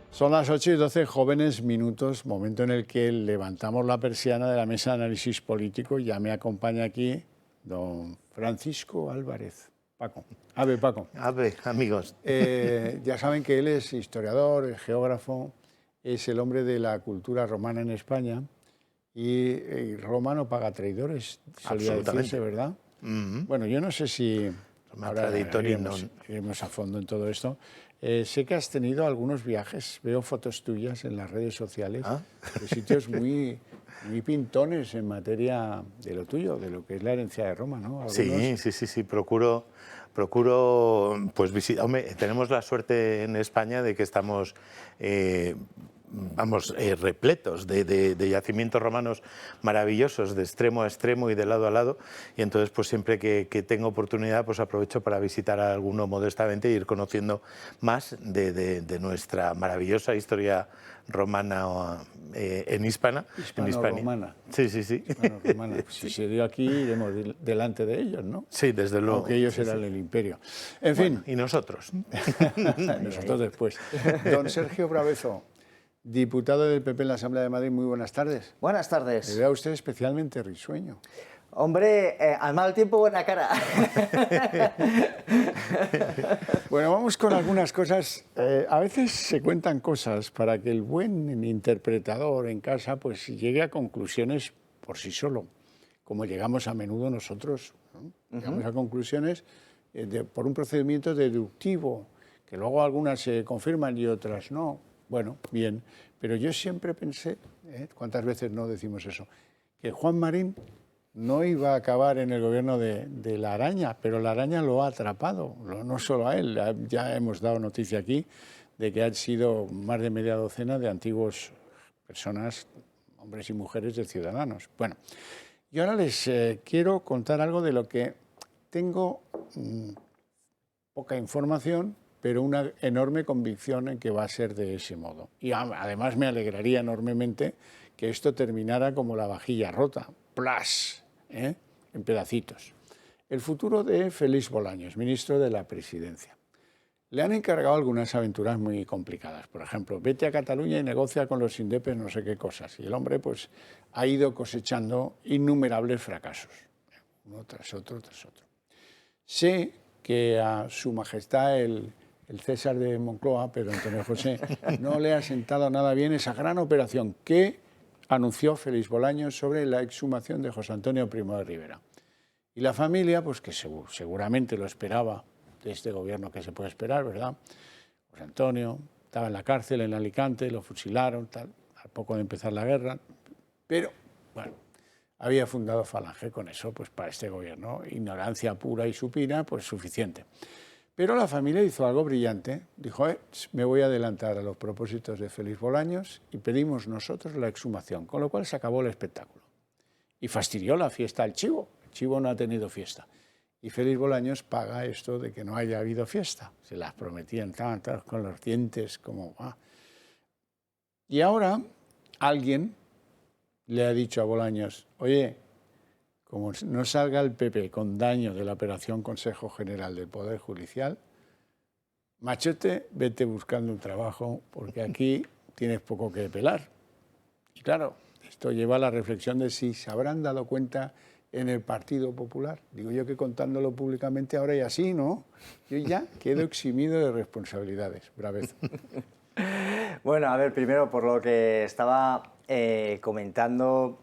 Son las 8:12, jóvenes minutos, momento en el que levantamos la persiana de la mesa de análisis político. Ya me acompaña aquí don Francisco Álvarez. Paco. Ave, Paco. Ave, amigos. Ya saben que él es historiador, es geógrafo, es el hombre de la cultura romana en España y Roma no paga traidores, solía decirse, ¿verdad? Bueno, yo no sé si ahora iremos a fondo en todo esto. Sé que has tenido algunos viajes, veo fotos tuyas en las redes sociales, de sitios muy pintones en materia de lo tuyo, de lo que es la herencia de Roma, ¿no? Sí, procuro pues visitar. Hombre, tenemos la suerte en España de que estamos vamos, repletos de yacimientos romanos maravillosos de extremo a extremo y de lado a lado, y entonces pues siempre que tengo oportunidad pues aprovecho para visitar a alguno modestamente e ir conociendo más de nuestra maravillosa historia romana en Hispania. Hispano-romana. Sí, sí, sí. Hispano-romana. Si se dio aquí, iremos delante de ellos, ¿no? Sí, desde luego. Aunque ellos eran el imperio. En fin. Bueno, y nosotros. Nosotros después. Don Sergio Bravezo, diputado del PP en la Asamblea de Madrid, muy buenas tardes. Buenas tardes. Me veo a usted especialmente risueño. Hombre, al mal tiempo buena cara. Bueno, vamos con algunas cosas. A veces se cuentan cosas para que el buen interpretador en casa pues llegue a conclusiones por sí solo, como llegamos a menudo nosotros, ¿no? Llegamos a conclusiones por un procedimiento deductivo, que luego algunas se confirman y otras no. Bueno, bien, pero yo siempre pensé, ¿cuántas veces no decimos eso?, que Juan Marín no iba a acabar en el gobierno de La Araña, pero La Araña lo ha atrapado, no solo a él. Ya hemos dado noticia aquí de que han sido más de media docena de antiguos personas, hombres y mujeres de Ciudadanos. Bueno, y ahora les quiero contar algo de lo que tengo poca información, pero una enorme convicción en que va a ser de ese modo. Y además me alegraría enormemente que esto terminara como la vajilla rota, ¡plas!, en pedacitos. El futuro de Félix Bolaños, ministro de la Presidencia. Le han encargado algunas aventuras muy complicadas. Por ejemplo, vete a Cataluña y negocia con los indepes no sé qué cosas. Y el hombre pues ha ido cosechando innumerables fracasos, uno tras otro, tras otro. Sé que a su majestad el César de Moncloa, Pedro Antonio José, no le ha sentado nada bien esa gran operación que anunció Félix Bolaños sobre la exhumación de José Antonio Primo de Rivera. Y la familia, pues que seguramente lo esperaba de este gobierno que se puede esperar, ¿verdad? José Antonio estaba en la cárcel en Alicante, lo fusilaron, tal, al poco de empezar la guerra, pero, bueno, había fundado Falange con eso, pues para este gobierno, ignorancia pura y supina, pues suficiente. Pero la familia hizo algo brillante, dijo, me voy a adelantar a los propósitos de Félix Bolaños y pedimos nosotros la exhumación, con lo cual se acabó el espectáculo. Y fastidió la fiesta al chivo, el chivo no ha tenido fiesta. Y Félix Bolaños paga esto de que no haya habido fiesta, se las prometían tantas con los dientes como... Y ahora alguien le ha dicho a Bolaños, oye, como no salga el PP con daño de la operación Consejo General del Poder Judicial, machote, vete buscando un trabajo, porque aquí tienes poco que pelar. Y claro, esto lleva a la reflexión de si se habrán dado cuenta en el Partido Popular. Digo yo que contándolo públicamente ahora y así, ¿no? Yo ya quedo eximido de responsabilidades. Bravezo. Bueno, a ver, primero por lo que estaba comentando...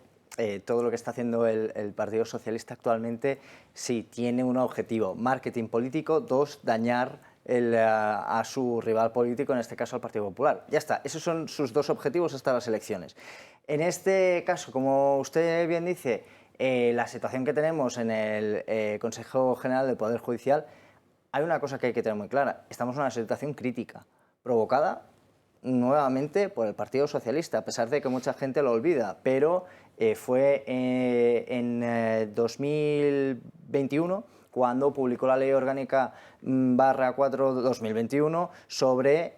todo lo que está haciendo el Partido Socialista actualmente, sí, tiene un objetivo, marketing político, dos, dañar a su rival político, en este caso al Partido Popular. Ya está, esos son sus dos objetivos hasta las elecciones. En este caso, como usted bien dice, la situación que tenemos en el Consejo General del Poder Judicial, hay una cosa que hay que tener muy clara, estamos en una situación crítica, provocada nuevamente por el Partido Socialista, a pesar de que mucha gente lo olvida, pero fue en 2021 cuando publicó la Ley Orgánica /4/2021 sobre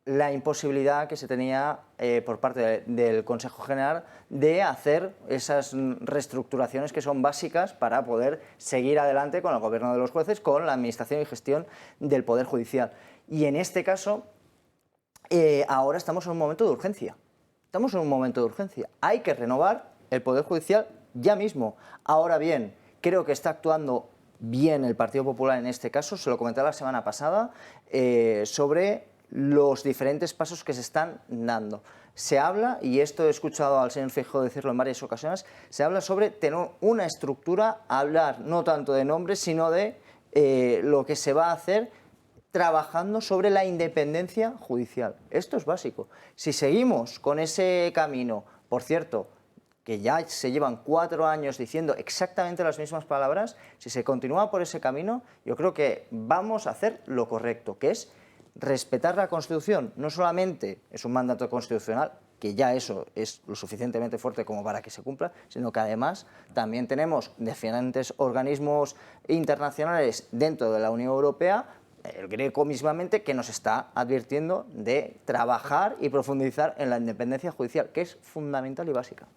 la imposibilidad que se tenía por parte del Consejo General de hacer esas reestructuraciones que son básicas para poder seguir adelante con el gobierno de los jueces, con la administración y gestión del Poder Judicial. Y en este caso, ahora estamos en un momento de urgencia. Estamos en un momento de urgencia. Hay que renovar el Poder Judicial ya mismo. Ahora bien, creo que está actuando bien el Partido Popular en este caso, se lo comenté la semana pasada, sobre los diferentes pasos que se están dando. Se habla, y esto he escuchado al señor Feijóo decirlo en varias ocasiones, se habla sobre tener una estructura, hablar no tanto de nombres, sino de lo que se va a hacer trabajando sobre la independencia judicial. Esto es básico. Si seguimos con ese camino, por cierto, que ya se llevan 4 años diciendo exactamente las mismas palabras, si se continúa por ese camino, yo creo que vamos a hacer lo correcto, que es respetar la Constitución no solamente es un mandato constitucional, que ya eso es lo suficientemente fuerte como para que se cumpla, sino que además también tenemos diferentes organismos internacionales dentro de la Unión Europea, el Greco mismamente, que nos está advirtiendo de trabajar y profundizar en la independencia judicial, que es fundamental y básica.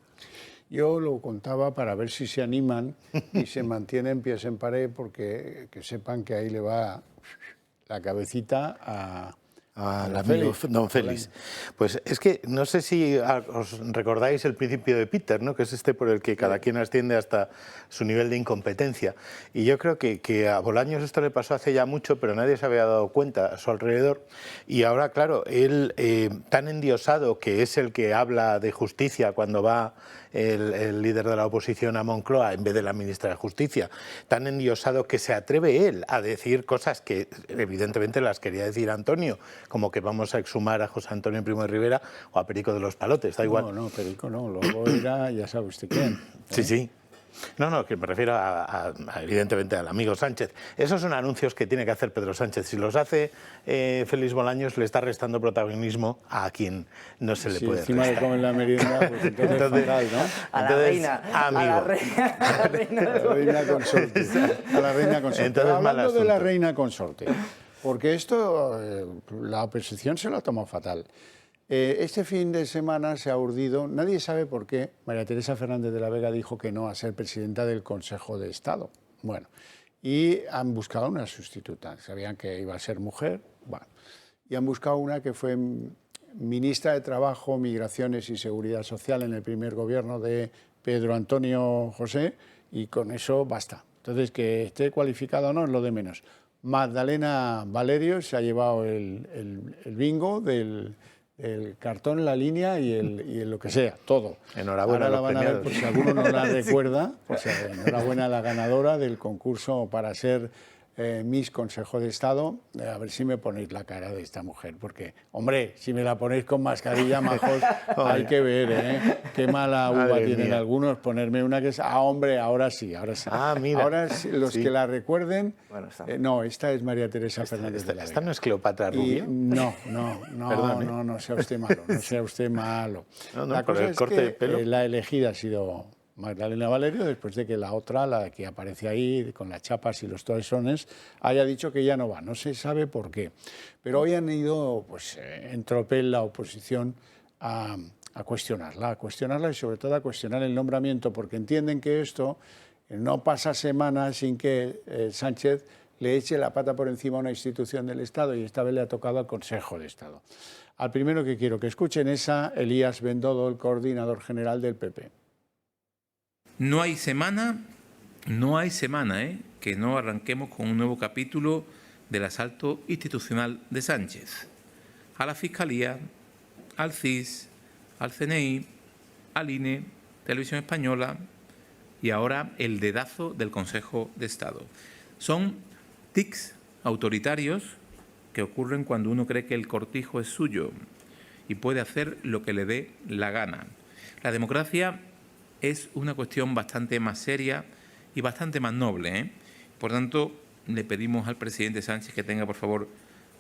Yo lo contaba para ver si se animan y se mantienen pies en pared, porque que sepan que ahí le va la cabecita al amigo don Félix. Pues es que no sé si os recordáis el principio de Peter, ¿no? Que es este por el que cada quien asciende hasta su nivel de incompetencia. Y yo creo que a Bolaños esto le pasó hace ya mucho, pero nadie se había dado cuenta a su alrededor. Y ahora, claro, él tan endiosado, que es el que habla de justicia cuando va el líder de la oposición a Moncloa en vez de la ministra de Justicia, tan endiosado que se atreve él a decir cosas que evidentemente las quería decir Antonio, como que vamos a exhumar a José Antonio Primo de Rivera o a Perico de los Palotes, da igual. No, Perico no, luego era, ya sabe usted quién. Sí, sí. No, que me refiero evidentemente al amigo Sánchez. Esos son anuncios que tiene que hacer Pedro Sánchez. Si los hace Félix Bolaños, le está restando protagonismo a quien no se le puede restar. Encima de comer la merienda, pues entonces fatal, ¿no? A la reina, consorte. A la reina consorte. Entonces, hablando de la reina consorte, porque esto, la oposición se lo ha tomado fatal. Este fin de semana se ha urdido, nadie sabe por qué, María Teresa Fernández de la Vega dijo que no a ser presidenta del Consejo de Estado. Bueno, y han buscado una sustituta, sabían que iba a ser mujer, bueno, y han buscado una que fue ministra de Trabajo, Migraciones y Seguridad Social en el primer gobierno de Pedro Antonio José, y con eso basta. Entonces, que esté cualificada o no es lo de menos. Magdalena Valerio se ha llevado el bingo del cartón, la línea y lo que sea, todo. Enhorabuena. Ahora la van a ver, por si alguno no la recuerda, pues enhorabuena a la ganadora del concurso para ser Miss Consejo de Estado. A ver si me ponéis la cara de esta mujer, porque, hombre, si me la ponéis con mascarilla, majos, hay que ver, ¿eh? Qué mala uva tienen algunos, ponerme una que es... Ah, hombre, ahora sí, ahora sí. Ah, mira. Ahora los que la recuerden... Bueno, no, esta es María Teresa Fernández de la Vega. ¿Esta no es Cleopatra Rubio? No, sea usted malo, no sea usted malo. La cosa es que la elegida ha sido Magdalena Valerio, después de que la otra, la que aparece ahí con las chapas y los toesones, haya dicho que ya no va. No se sabe por qué. Pero hoy han ido, pues, en tropel la oposición a cuestionarla y sobre todo a cuestionar el nombramiento, porque entienden que esto no pasa semana sin que Sánchez le eche la pata por encima a una institución del Estado, y esta vez le ha tocado al Consejo de Estado. Al primero que quiero que escuchen es a Elías Bendodo, el coordinador general del PP. No hay semana que no arranquemos con un nuevo capítulo del asalto institucional de Sánchez. A la Fiscalía, al CIS, al CNI, al INE, Televisión Española y ahora el dedazo del Consejo de Estado. Son tics autoritarios que ocurren cuando uno cree que el cortijo es suyo y puede hacer lo que le dé la gana. La democracia es una cuestión bastante más seria y bastante más noble, ¿eh? Por tanto, le pedimos al presidente Sánchez que tenga, por favor,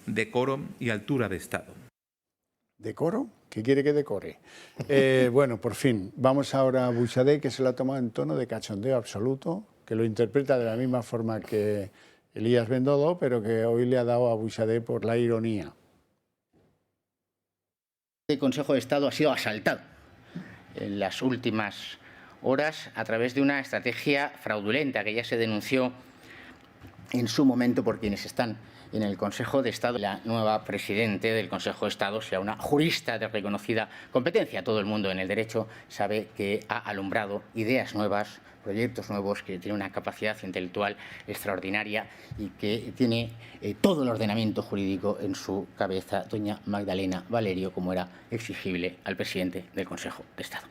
decoro y altura de Estado. ¿Decoro? ¿Qué quiere que decore? Bueno, por fin, vamos ahora a Buxadé, que se lo ha tomado en tono de cachondeo absoluto, que lo interpreta de la misma forma que Elías Bendodo, pero que hoy le ha dado a Buxadé por la ironía. El Consejo de Estado ha sido asaltado en las últimas horas a través de una estrategia fraudulenta que ya se denunció en su momento por quienes están en el Consejo de Estado. La nueva presidenta del Consejo de Estado sea una jurista de reconocida competencia. Todo el mundo en el derecho sabe que ha alumbrado ideas nuevas, proyectos nuevos, que tiene una capacidad intelectual extraordinaria y que tiene todo el ordenamiento jurídico en su cabeza, doña Magdalena Valerio, como era exigible al presidente del Consejo de Estado.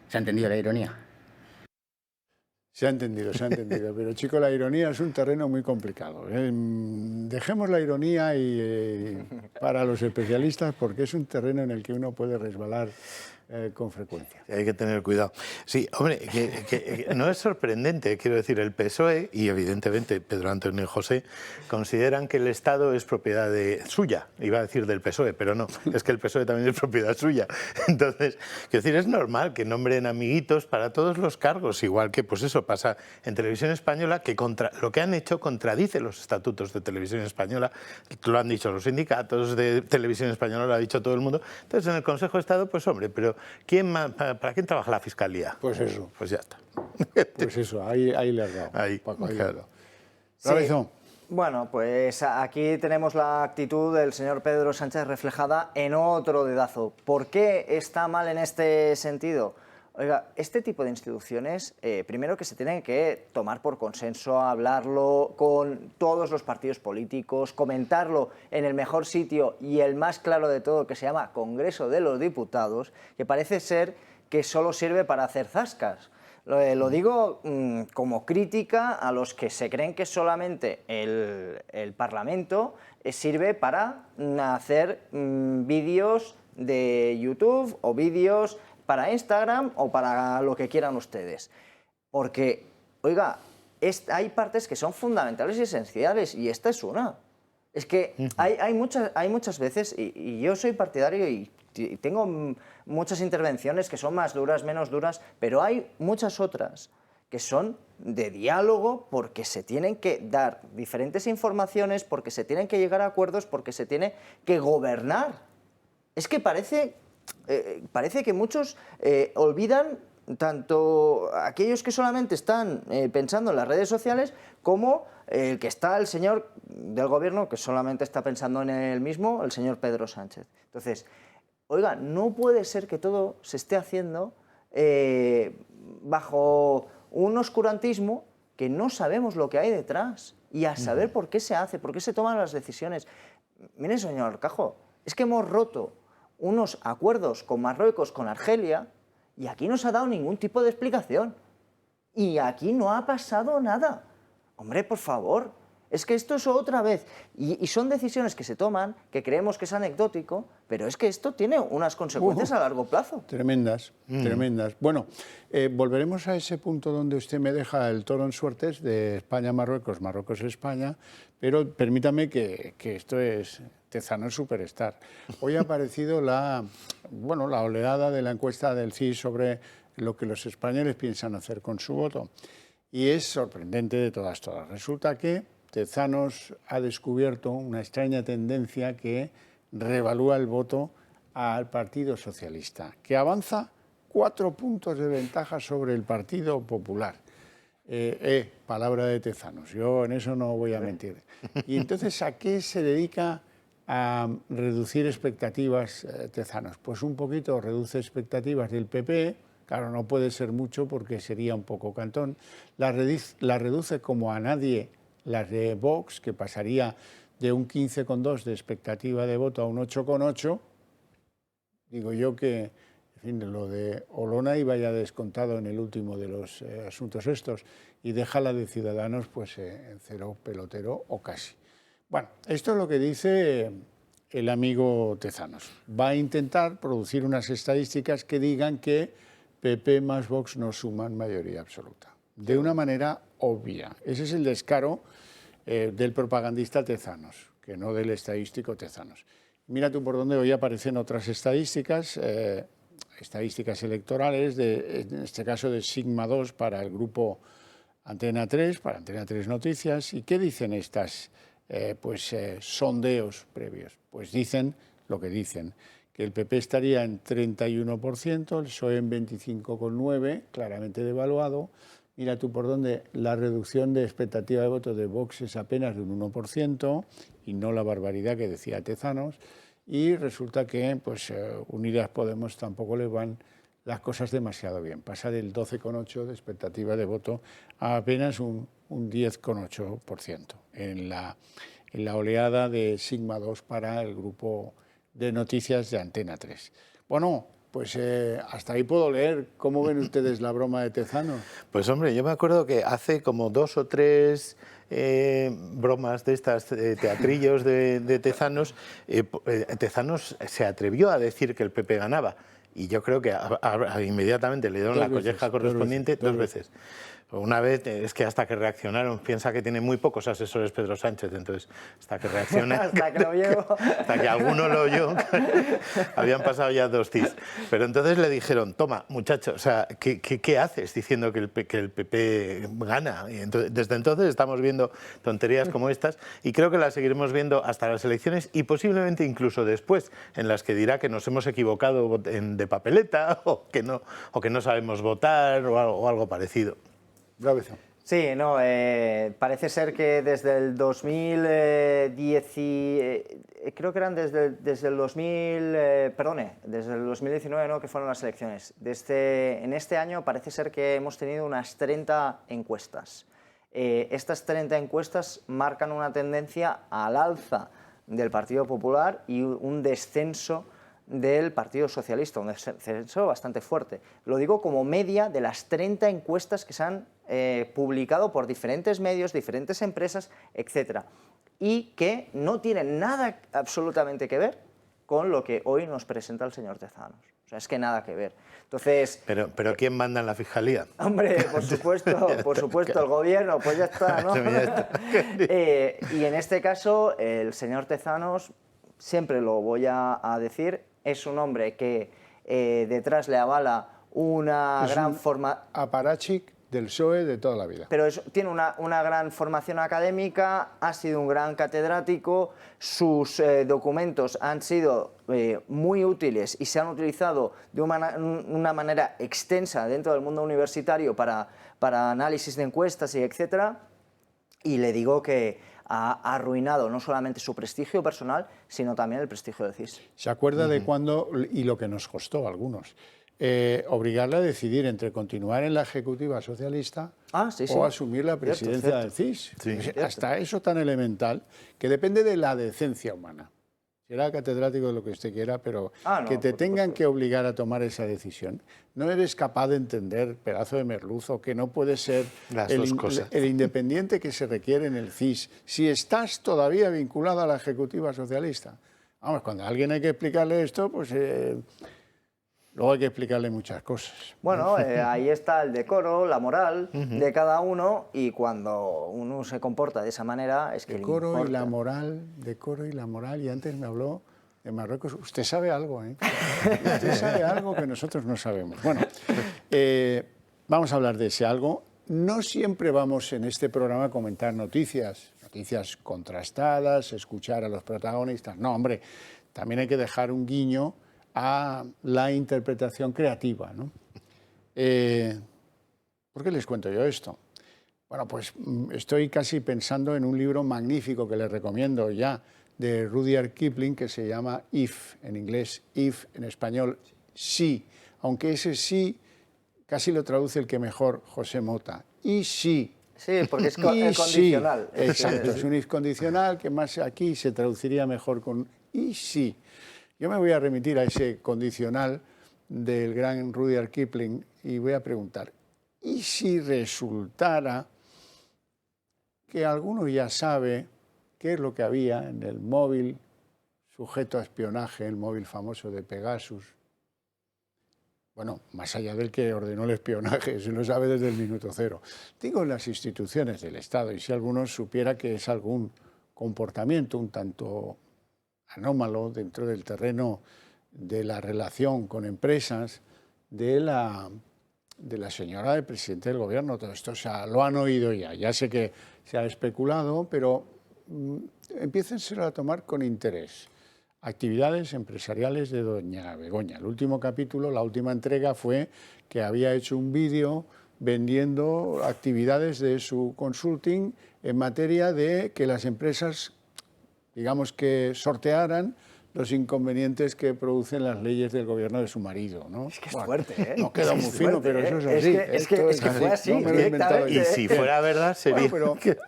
¿Se ha entendido la ironía? Se ha entendido, pero chico, la ironía es un terreno muy complicado. Dejemos la ironía para los especialistas, porque es un terreno en el que uno puede resbalar con frecuencia. Hay que tener cuidado. Sí, hombre, que no es sorprendente, quiero decir, el PSOE y evidentemente Pedro Antonio y José consideran que el Estado es propiedad suya, iba a decir del PSOE, pero no, es que el PSOE también es propiedad suya. Entonces, quiero decir, es normal que nombren amiguitos para todos los cargos, igual que pues eso pasa en Televisión Española, que lo que han hecho contradice los estatutos de Televisión Española, lo han dicho los sindicatos de Televisión Española, lo ha dicho todo el mundo. Entonces, en el Consejo de Estado, pues hombre, pero ¿para quién trabaja la Fiscalía? Pues eso. Pues ya está. Pues eso, ahí le has dado. Ahí, Paco, ahí claro. le has dado. Rabizón. Bueno, pues aquí tenemos la actitud del señor Pedro Sánchez reflejada en otro dedazo. ¿Por qué está mal en este sentido? Oiga, este tipo de instituciones, primero que se tienen que tomar por consenso, hablarlo con todos los partidos políticos, comentarlo en el mejor sitio y el más claro de todo, que se llama Congreso de los Diputados, que parece ser que solo sirve para hacer zascas. Lo digo como crítica a los que se creen que solamente el Parlamento sirve para hacer vídeos de YouTube o vídeos para Instagram o para lo que quieran ustedes. Porque, oiga, hay partes que son fundamentales y esenciales y esta es una. Es que hay muchas veces, y yo soy partidario y tengo muchas intervenciones que son más duras, menos duras, pero hay muchas otras que son de diálogo porque se tienen que dar diferentes informaciones, porque se tienen que llegar a acuerdos, porque se tiene que gobernar. Es que parece que muchos olvidan tanto aquellos que solamente están pensando en las redes sociales como el que está el señor del gobierno que solamente está pensando en él mismo, el señor Pedro Sánchez. Entonces, oiga, no puede ser que todo se esté haciendo bajo un oscurantismo que no sabemos lo que hay detrás y a saber por qué se hace, por qué se toman las decisiones. Mire, señor Cajo, es que hemos roto unos acuerdos con Marruecos, con Argelia, y aquí no se ha dado ningún tipo de explicación. Y aquí no ha pasado nada. Hombre, por favor, es que esto es otra vez. Y son decisiones que se toman, que creemos que es anecdótico, pero es que esto tiene unas consecuencias a largo plazo. Tremendas, tremendas. Bueno, volveremos a ese punto donde usted me deja el toro en suertes de España-Marruecos, Marruecos-España, pero permítame que esto es Tezanos Superstar. Hoy ha aparecido la oleada de la encuesta del CIS sobre lo que los españoles piensan hacer con su voto. Y es sorprendente de todas. Resulta que Tezanos ha descubierto una extraña tendencia que revalúa el voto al Partido Socialista, que avanza 4 puntos de ventaja sobre el Partido Popular. Palabra de Tezanos, yo en eso no voy a mentir. Y entonces, ¿a qué se dedica a reducir expectativas Tezanos? Pues un poquito reduce expectativas del PP, claro, no puede ser mucho porque sería un poco cantón, la reduce como a nadie las de Vox, que pasaría de un 15,2 de expectativa de voto a un 8,8. Digo yo que, en fin, lo de Olona iba ya descontado en el último de los asuntos estos, y deja la de Ciudadanos pues en cero pelotero o casi. Bueno, esto es lo que dice el amigo Tezanos. Va a intentar producir unas estadísticas que digan que PP más Vox no suman mayoría absoluta, de una manera obvia. Ese es el descaro del propagandista Tezanos, que no del estadístico Tezanos. Mira tú por dónde hoy aparecen otras estadísticas, estadísticas electorales, en este caso de Sigma 2 para el grupo Antena 3, para Antena 3 Noticias. ¿Y qué dicen estas sondeos previos? Pues dicen lo que dicen, que el PP estaría en 31%, el PSOE en 25,9%, claramente devaluado. Mira tú por dónde la reducción de expectativa de voto de Vox es apenas de un 1% y no la barbaridad que decía Tezanos. Y resulta que Unidas Podemos tampoco le van las cosas demasiado bien. Pasa del 12,8% de expectativa de voto a apenas un 10,8% en la oleada de Sigma 2 para el grupo de noticias de Antena 3. Bueno, pues hasta ahí puedo leer. ¿Cómo ven ustedes la broma de Tezanos? Pues hombre, yo me acuerdo que hace como 2 o 3 bromas de estas, teatrillos de Tezanos, Tezanos se atrevió a decir que el PP ganaba. y yo creo que inmediatamente le dieron la colleja correspondiente dos veces. Una vez, es que hasta que reaccionaron, piensa que tiene muy pocos asesores Pedro Sánchez, entonces hasta que reacciona, hasta que lo oyó, hasta que alguno lo oyó, habían pasado ya 2 CIS. Pero entonces le dijeron, toma, muchacho, o sea, ¿qué haces diciendo que el PP gana? Y entonces, desde entonces estamos viendo tonterías como estas y creo que las seguiremos viendo hasta las elecciones y posiblemente incluso después, en las que dirá que nos hemos equivocado de papeleta o que no sabemos votar o algo parecido. Sí, no, parece ser que desde el 2010, creo que eran desde el 2019, ¿no?, que fueron las elecciones. En este año parece ser que hemos tenido unas 30 encuestas. Estas 30 encuestas marcan una tendencia al alza del Partido Popular y un descenso del Partido Socialista, un descenso bastante fuerte. Lo digo como media de las 30 encuestas que se han publicado por diferentes medios, diferentes empresas, etc. Y que no tienen nada absolutamente que ver con lo que hoy nos presenta el señor Tezanos. O sea, es que nada que ver. Entonces, pero ¿quién manda en la Fiscalía? Hombre, por supuesto, el gobierno, pues ya está, ¿no? Y en este caso, el señor Tezanos, siempre lo voy a decir, es un hombre que detrás le avala una gran forma... Aparachic del PSOE de toda la vida. Pero tiene una gran formación académica, ha sido un gran catedrático, sus documentos han sido muy útiles y se han utilizado de una manera extensa dentro del mundo universitario para análisis de encuestas y etcétera. Y le digo que ha arruinado no solamente su prestigio personal, sino también el prestigio del CIS. ¿Se acuerda de cuándo y lo que nos costó a algunos? Obligarle a decidir entre continuar en la ejecutiva socialista o asumir la presidencia del CIS. Hasta eso tan elemental, que depende de la decencia humana. Será catedrático de lo que usted quiera, pero que te tengan que obligar a tomar esa decisión. No eres capaz de entender, pedazo de merluzo, que no puede ser el independiente que se requiere en el CIS si estás todavía vinculado a la ejecutiva socialista. Vamos, cuando a alguien hay que explicarle esto, pues... luego hay que explicarle muchas cosas. Bueno, ahí está el decoro, la moral de cada uno, y cuando uno se comporta de esa manera es que decoro y la moral, y antes me habló de Marruecos. Usted sabe algo, ¿eh? Usted sabe algo que nosotros no sabemos. Bueno, vamos a hablar de ese algo. No siempre vamos en este programa a comentar noticias contrastadas, escuchar a los protagonistas. No, hombre, también hay que dejar un guiño a la interpretación creativa, ¿no? ¿Por qué les cuento yo esto? Bueno, pues estoy casi pensando en un libro magnífico que les recomiendo ya, de Rudyard Kipling, que se llama If, en inglés If, en español sí, aunque ese sí casi lo traduce el que mejor, José Mota. Y sí. Sí, porque es condicional. Sí, exacto, es un if condicional que más aquí se traduciría mejor con y sí. Yo me voy a remitir a ese condicional del gran Rudyard Kipling y voy a preguntar, ¿y si resultara que alguno ya sabe qué es lo que había en el móvil sujeto a espionaje, el móvil famoso de Pegasus? Bueno, más allá del que ordenó el espionaje, se lo sabe desde el minuto cero. Digo en las instituciones del Estado, y si alguno supiera que es algún comportamiento un tanto anómalo dentro del terreno de la relación con empresas de la señora del presidente del gobierno. Todo esto lo han oído ya sé que se ha especulado, pero empiécenselo a tomar con interés. Actividades empresariales de doña Begoña. El último capítulo, la última entrega fue que había hecho un vídeo vendiendo actividades de su consulting en materia de que las empresas, digamos, que sortearan los inconvenientes que producen las leyes del gobierno de su marido, ¿no? Es que es fuerte, ¿eh? No queda muy fino, pero eso es así. Es que fue así, no me lo he inventado. Y si fuera verdad, sería... Bueno, pero,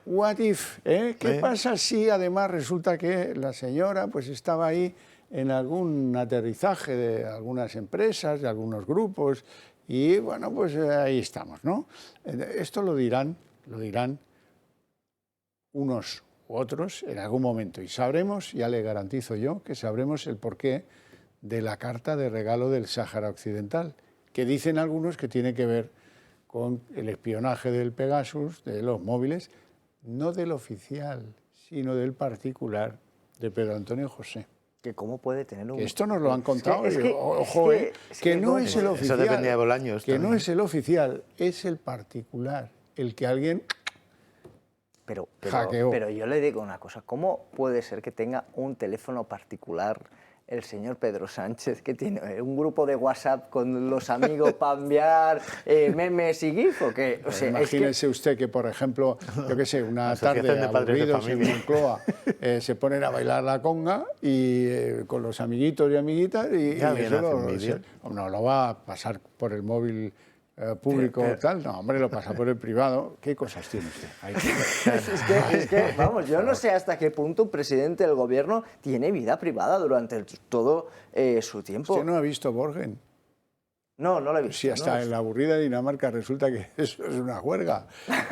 what if? ¿Qué pasa si además resulta que la señora pues estaba ahí en algún aterrizaje de algunas empresas, de algunos grupos, y bueno, pues ahí estamos, ¿no? Esto lo dirán unos u otros en algún momento, y sabremos, ya le garantizo yo, que sabremos el porqué de la carta de regalo del Sáhara Occidental, que dicen algunos que tiene que ver con el espionaje del Pegasus, de los móviles, no del oficial, sino del particular de Pedro Antonio José. Que cómo puede tener un... Esto nos lo han contado, ojo, que no es el oficial, eso dependía de Bolaños que también. no es el oficial, es el particular, el que alguien hackeó. Pero yo le digo una cosa, ¿cómo puede ser que tenga un teléfono particular el señor Pedro Sánchez, que tiene un grupo de WhatsApp con los amigos para enviar memes y GIF? ¿O qué? O sea, imagínese usted que, por ejemplo, yo qué sé, una tarde aburridos en Moncloa, se ponen a bailar la conga y con los amiguitos y amiguitas y eso no lo va a pasar por el móvil público tal, no, hombre, lo pasa por el privado. ¿Qué cosas tiene usted? Es que, vamos, yo no sé hasta qué punto un presidente del gobierno tiene vida privada durante todo su tiempo. ¿Usted no ha visto Borgen? No, no lo he visto. Si hasta en la aburrida Dinamarca resulta que eso es una juerga.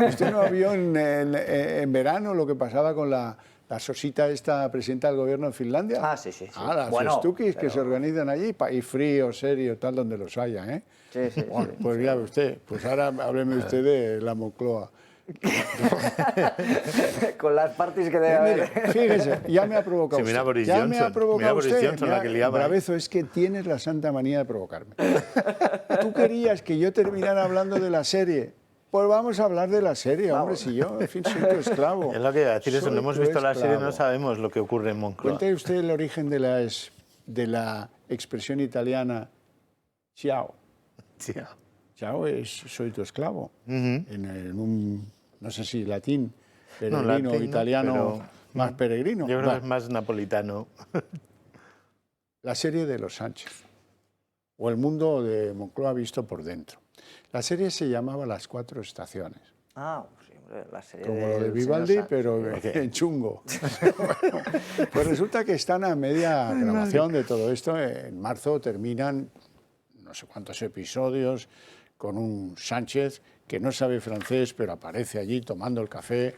¿Usted no vio en verano lo que pasaba con la Sosita, esta presidenta del gobierno en Finlandia? Ah, sí. Las Stukis que se organizan allí, país frío, serio, tal, donde los haya, ¿eh? Sí. Bueno, pues ya ve usted, pues ahora hábleme usted de la Moncloa. Con las parties que debe haber. Fíjese, ya me ha provocado sí, mira usted. Boris Ya Johnson, me ha provocado mira Boris usted. Johnson, la que liaba. Bravezo, es que tienes la santa manía de provocarme. ¿Tú querías que yo terminara hablando de la serie? Pues vamos a hablar de la serie, hombre, si yo, en fin, soy tu esclavo. Es lo que iba a decir, eso, no hemos visto la serie, no sabemos lo que ocurre en Moncloa. Cuente usted el origen de la expresión italiana ciao. Ciao es soy tu esclavo. En un, no sé si latín, peregrino, latín, italiano, más peregrino. Yo creo que es más napolitano. La serie de los Sánchez, o el mundo de Moncloa visto por dentro. La serie se llamaba Las Cuatro Estaciones. Ah, sí, la serie como lo de Vivaldi, pero en chungo. Bueno, pues resulta que están a media grabación de todo esto. En marzo terminan no sé cuántos episodios con un Sánchez que no sabe francés, pero aparece allí tomando el café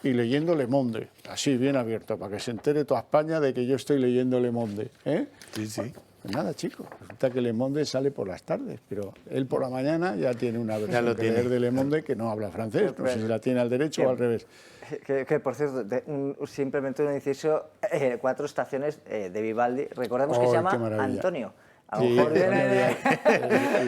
y leyendo Le Monde, así bien abierto, para que se entere toda España de que yo estoy leyendo Le Monde. Sí. Pues nada, chicos, resulta que Le Monde sale por las tardes, pero él por la mañana ya tiene una versión que leer de Le Monde que no habla francés, no sé si la tiene al derecho o al revés. Que por cierto, simplemente un inciso, 4 estaciones de Vivaldi, recordemos que se llama Antonio. A lo mejor viene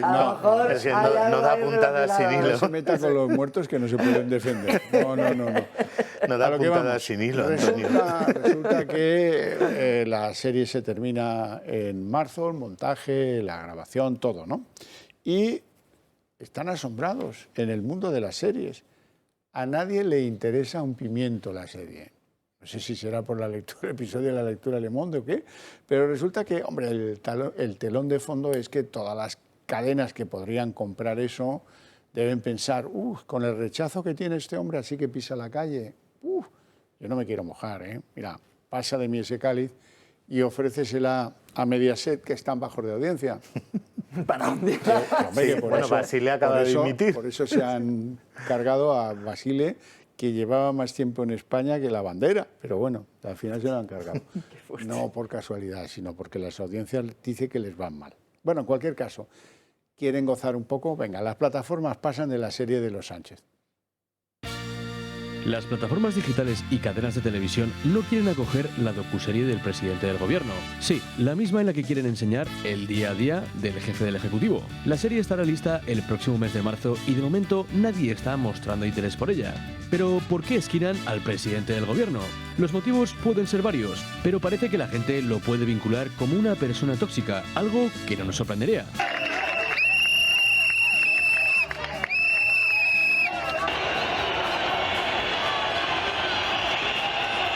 no da puntadas sin hilo. No se meta con los muertos que no se pueden defender. No. No da puntadas sin hilo, Antonio. Resulta que la serie se termina en marzo, el montaje, la grabación, todo, ¿no? Y están asombrados en el mundo de las series. A nadie le interesa un pimiento la serie. No sé si será por el episodio de la lectura Le Monde o qué, pero resulta que, hombre, el telón de fondo es que todas las cadenas que podrían comprar eso deben pensar, con el rechazo que tiene este hombre, así que pisa la calle, yo no me quiero mojar, ¿eh? Mira, pasa de mí ese cáliz y ofrécesela a Mediaset, que están bajos de audiencia. ¿Para dónde? Basile acaba de dimitir. Por eso se han cargado a Basile, que llevaba más tiempo en España que la bandera, pero bueno, al final se lo han cargado. No por casualidad, sino porque las audiencias dicen que les van mal. Bueno, en cualquier caso, quieren gozar un poco, venga, las plataformas pasan de la serie de los Sánchez. Las plataformas digitales y cadenas de televisión no quieren acoger la docuserie del presidente del gobierno. Sí, la misma en la que quieren enseñar el día a día del jefe del Ejecutivo. La serie estará lista el próximo mes de marzo y de momento nadie está mostrando interés por ella. Pero ¿por qué esquinan al presidente del gobierno? Los motivos pueden ser varios, pero parece que la gente lo puede vincular como una persona tóxica, algo que no nos sorprendería.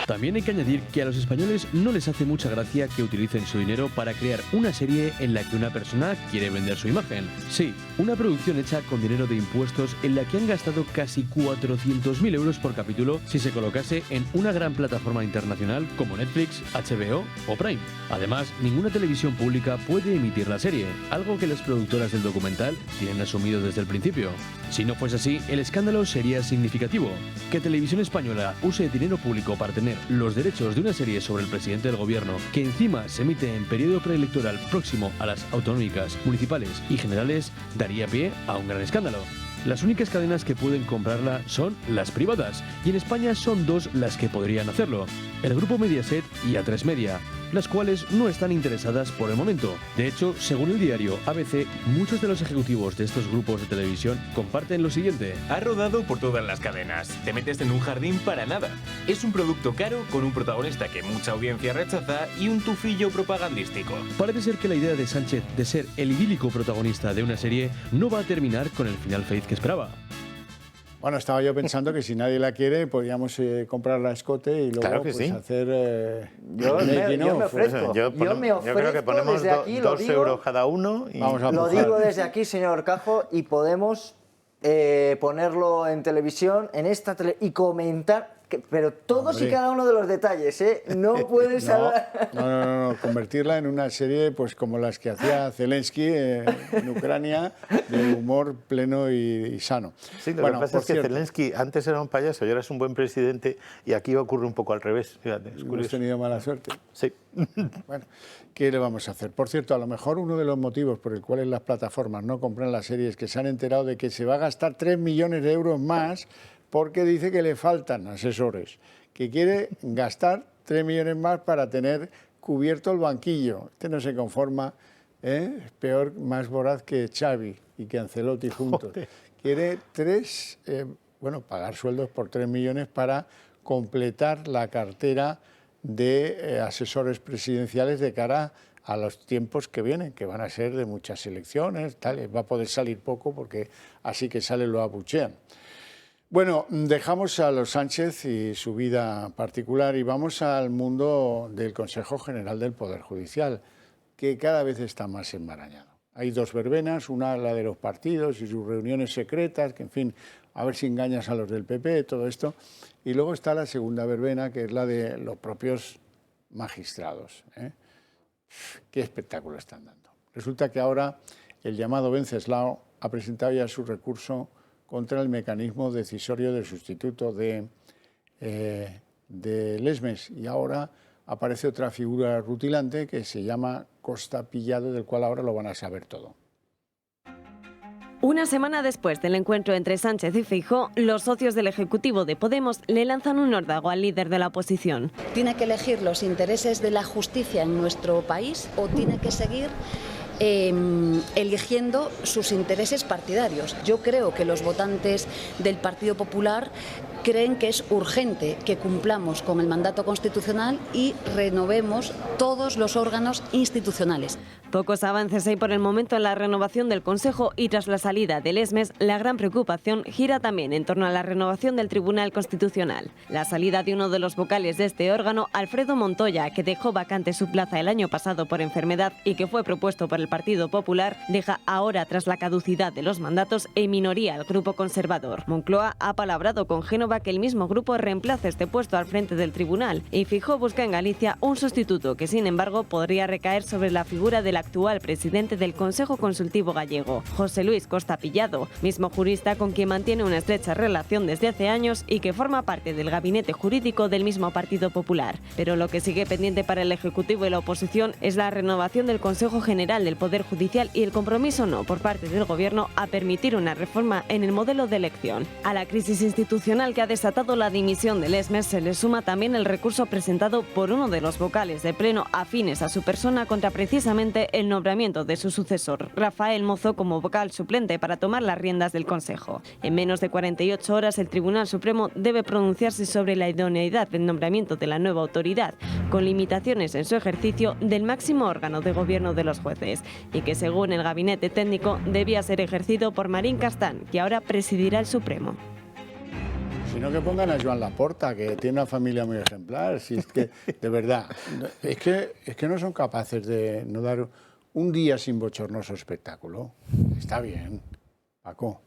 También hay que añadir que a los españoles no les hace mucha gracia que utilicen su dinero para crear una serie en la que una persona quiere vender su imagen. Sí, una producción hecha con dinero de impuestos en la que han gastado casi 400.000 euros por capítulo si se colocase en una gran plataforma internacional como Netflix, HBO o Prime. Además, ninguna televisión pública puede emitir la serie, algo que las productoras del documental tienen asumido desde el principio. Si no fuese así, el escándalo sería significativo. Que Televisión Española use dinero público para tener los derechos de una serie sobre el presidente del gobierno, que encima se emite en periodo preelectoral próximo a las autonómicas, municipales y generales, daría pie a un gran escándalo. Las únicas cadenas que pueden comprarla son las privadas, y en España son 2 las que podrían hacerlo: el grupo Mediaset y A3 Media, las cuales no están interesadas por el momento. De hecho, según el diario ABC, muchos de los ejecutivos de estos grupos de televisión comparten lo siguiente: ha rodado por todas las cadenas, te metes en un jardín para nada. Es un producto caro con un protagonista que mucha audiencia rechaza y un tufillo propagandístico. Parece ser que la idea de Sánchez de ser el idílico protagonista de una serie no va a terminar con el final feliz que esperaba. Bueno, estaba yo pensando que si nadie la quiere, podríamos comprarla a escote y luego Claro que pues, sí. hacer... Yo me ofrezco. Yo creo que ponemos desde aquí, 2 euros cada uno. Y... Vamos a lo digo desde aquí, señor Cajo, y podemos ponerlo en televisión, en esta y comentar... Pero todos Hombre. y cada uno de los detalles, ¿eh? No puedes hablar... No, convertirla en una serie pues como las que hacía Zelensky en Ucrania, de humor pleno y sano. Sí, lo que pasa es que Zelensky antes era un payaso y ahora es un buen presidente, y aquí ocurre un poco al revés. Fíjate, es ¿Hemos tenido mala suerte? Sí. Bueno, ¿qué le vamos a hacer? Por cierto, a lo mejor uno de los motivos por el cual las plataformas no compran las series es que se han enterado de que se va a gastar 3 millones de euros más porque dice que le faltan asesores, que quiere gastar 3 millones más para tener cubierto el banquillo. Este no se conforma, es peor, más voraz que Xavi y que Ancelotti juntos. Joder. Quiere pagar sueldos por 3 millones para completar la cartera de asesores presidenciales de cara a los tiempos que vienen, que van a ser de muchas elecciones, tal. Va a poder salir poco porque así que sale lo abuchean. Bueno, dejamos a los Sánchez y su vida particular y vamos al mundo del Consejo General del Poder Judicial, que cada vez está más enmarañado. Hay 2 verbenas, una la de los partidos y sus reuniones secretas, que en fin, a ver si engañas a los del PP, todo esto. Y luego está la segunda verbena, que es la de los propios magistrados. ¿Qué espectáculo están dando? Resulta que ahora el llamado Wenceslao ha presentado ya su recurso contra el mecanismo decisorio del sustituto de Lesmes. Y ahora aparece otra figura rutilante que se llama Costa Pillado, del cual ahora lo van a saber todo. Una semana después del encuentro entre Sánchez y Feijóo, los socios del Ejecutivo de Podemos le lanzan un órdago al líder de la oposición. Tiene que elegir los intereses de la justicia en nuestro país o tiene que seguir eligiendo sus intereses partidarios. Yo creo que los votantes del Partido Popular creen que es urgente que cumplamos con el mandato constitucional y renovemos todos los órganos institucionales. Pocos avances hay por el momento en la renovación del Consejo y tras la salida de Lesmes, la gran preocupación gira también en torno a la renovación del Tribunal Constitucional. La salida de uno de los vocales de este órgano, Alfredo Montoya, que dejó vacante su plaza el año pasado por enfermedad y que fue propuesto por el Partido Popular, deja ahora, tras la caducidad de los mandatos, en minoría al grupo conservador. Moncloa ha palabrado con Génova que el mismo grupo reemplace este puesto al frente del tribunal y Feijóo busca en Galicia un sustituto que, sin embargo, podría recaer sobre la figura del actual presidente del Consejo Consultivo Gallego, José Luis Costa Pillado, mismo jurista con quien mantiene una estrecha relación desde hace años y que forma parte del gabinete jurídico del mismo Partido Popular. Pero lo que sigue pendiente para el Ejecutivo y la oposición es la renovación del Consejo General del Poder Judicial y el compromiso no por parte del Gobierno a permitir una reforma en el modelo de elección. A la crisis institucional que ha desatado la dimisión de Lesmes se le suma también el recurso presentado por uno de los vocales de Pleno afines a su persona contra precisamente el nombramiento de su sucesor, Rafael Mozo, como vocal suplente para tomar las riendas del Consejo. En menos de 48 horas el Tribunal Supremo debe pronunciarse sobre la idoneidad del nombramiento de la nueva autoridad, con limitaciones en su ejercicio del máximo órgano de gobierno de los jueces, y que según el gabinete técnico debía ser ejercido por Marín Castán, que ahora presidirá el Supremo. Sino que pongan a Joan Laporta, que tiene una familia muy ejemplar. Si es que, de verdad, es que no son capaces de no dar un día sin bochornoso espectáculo. Está bien, Paco.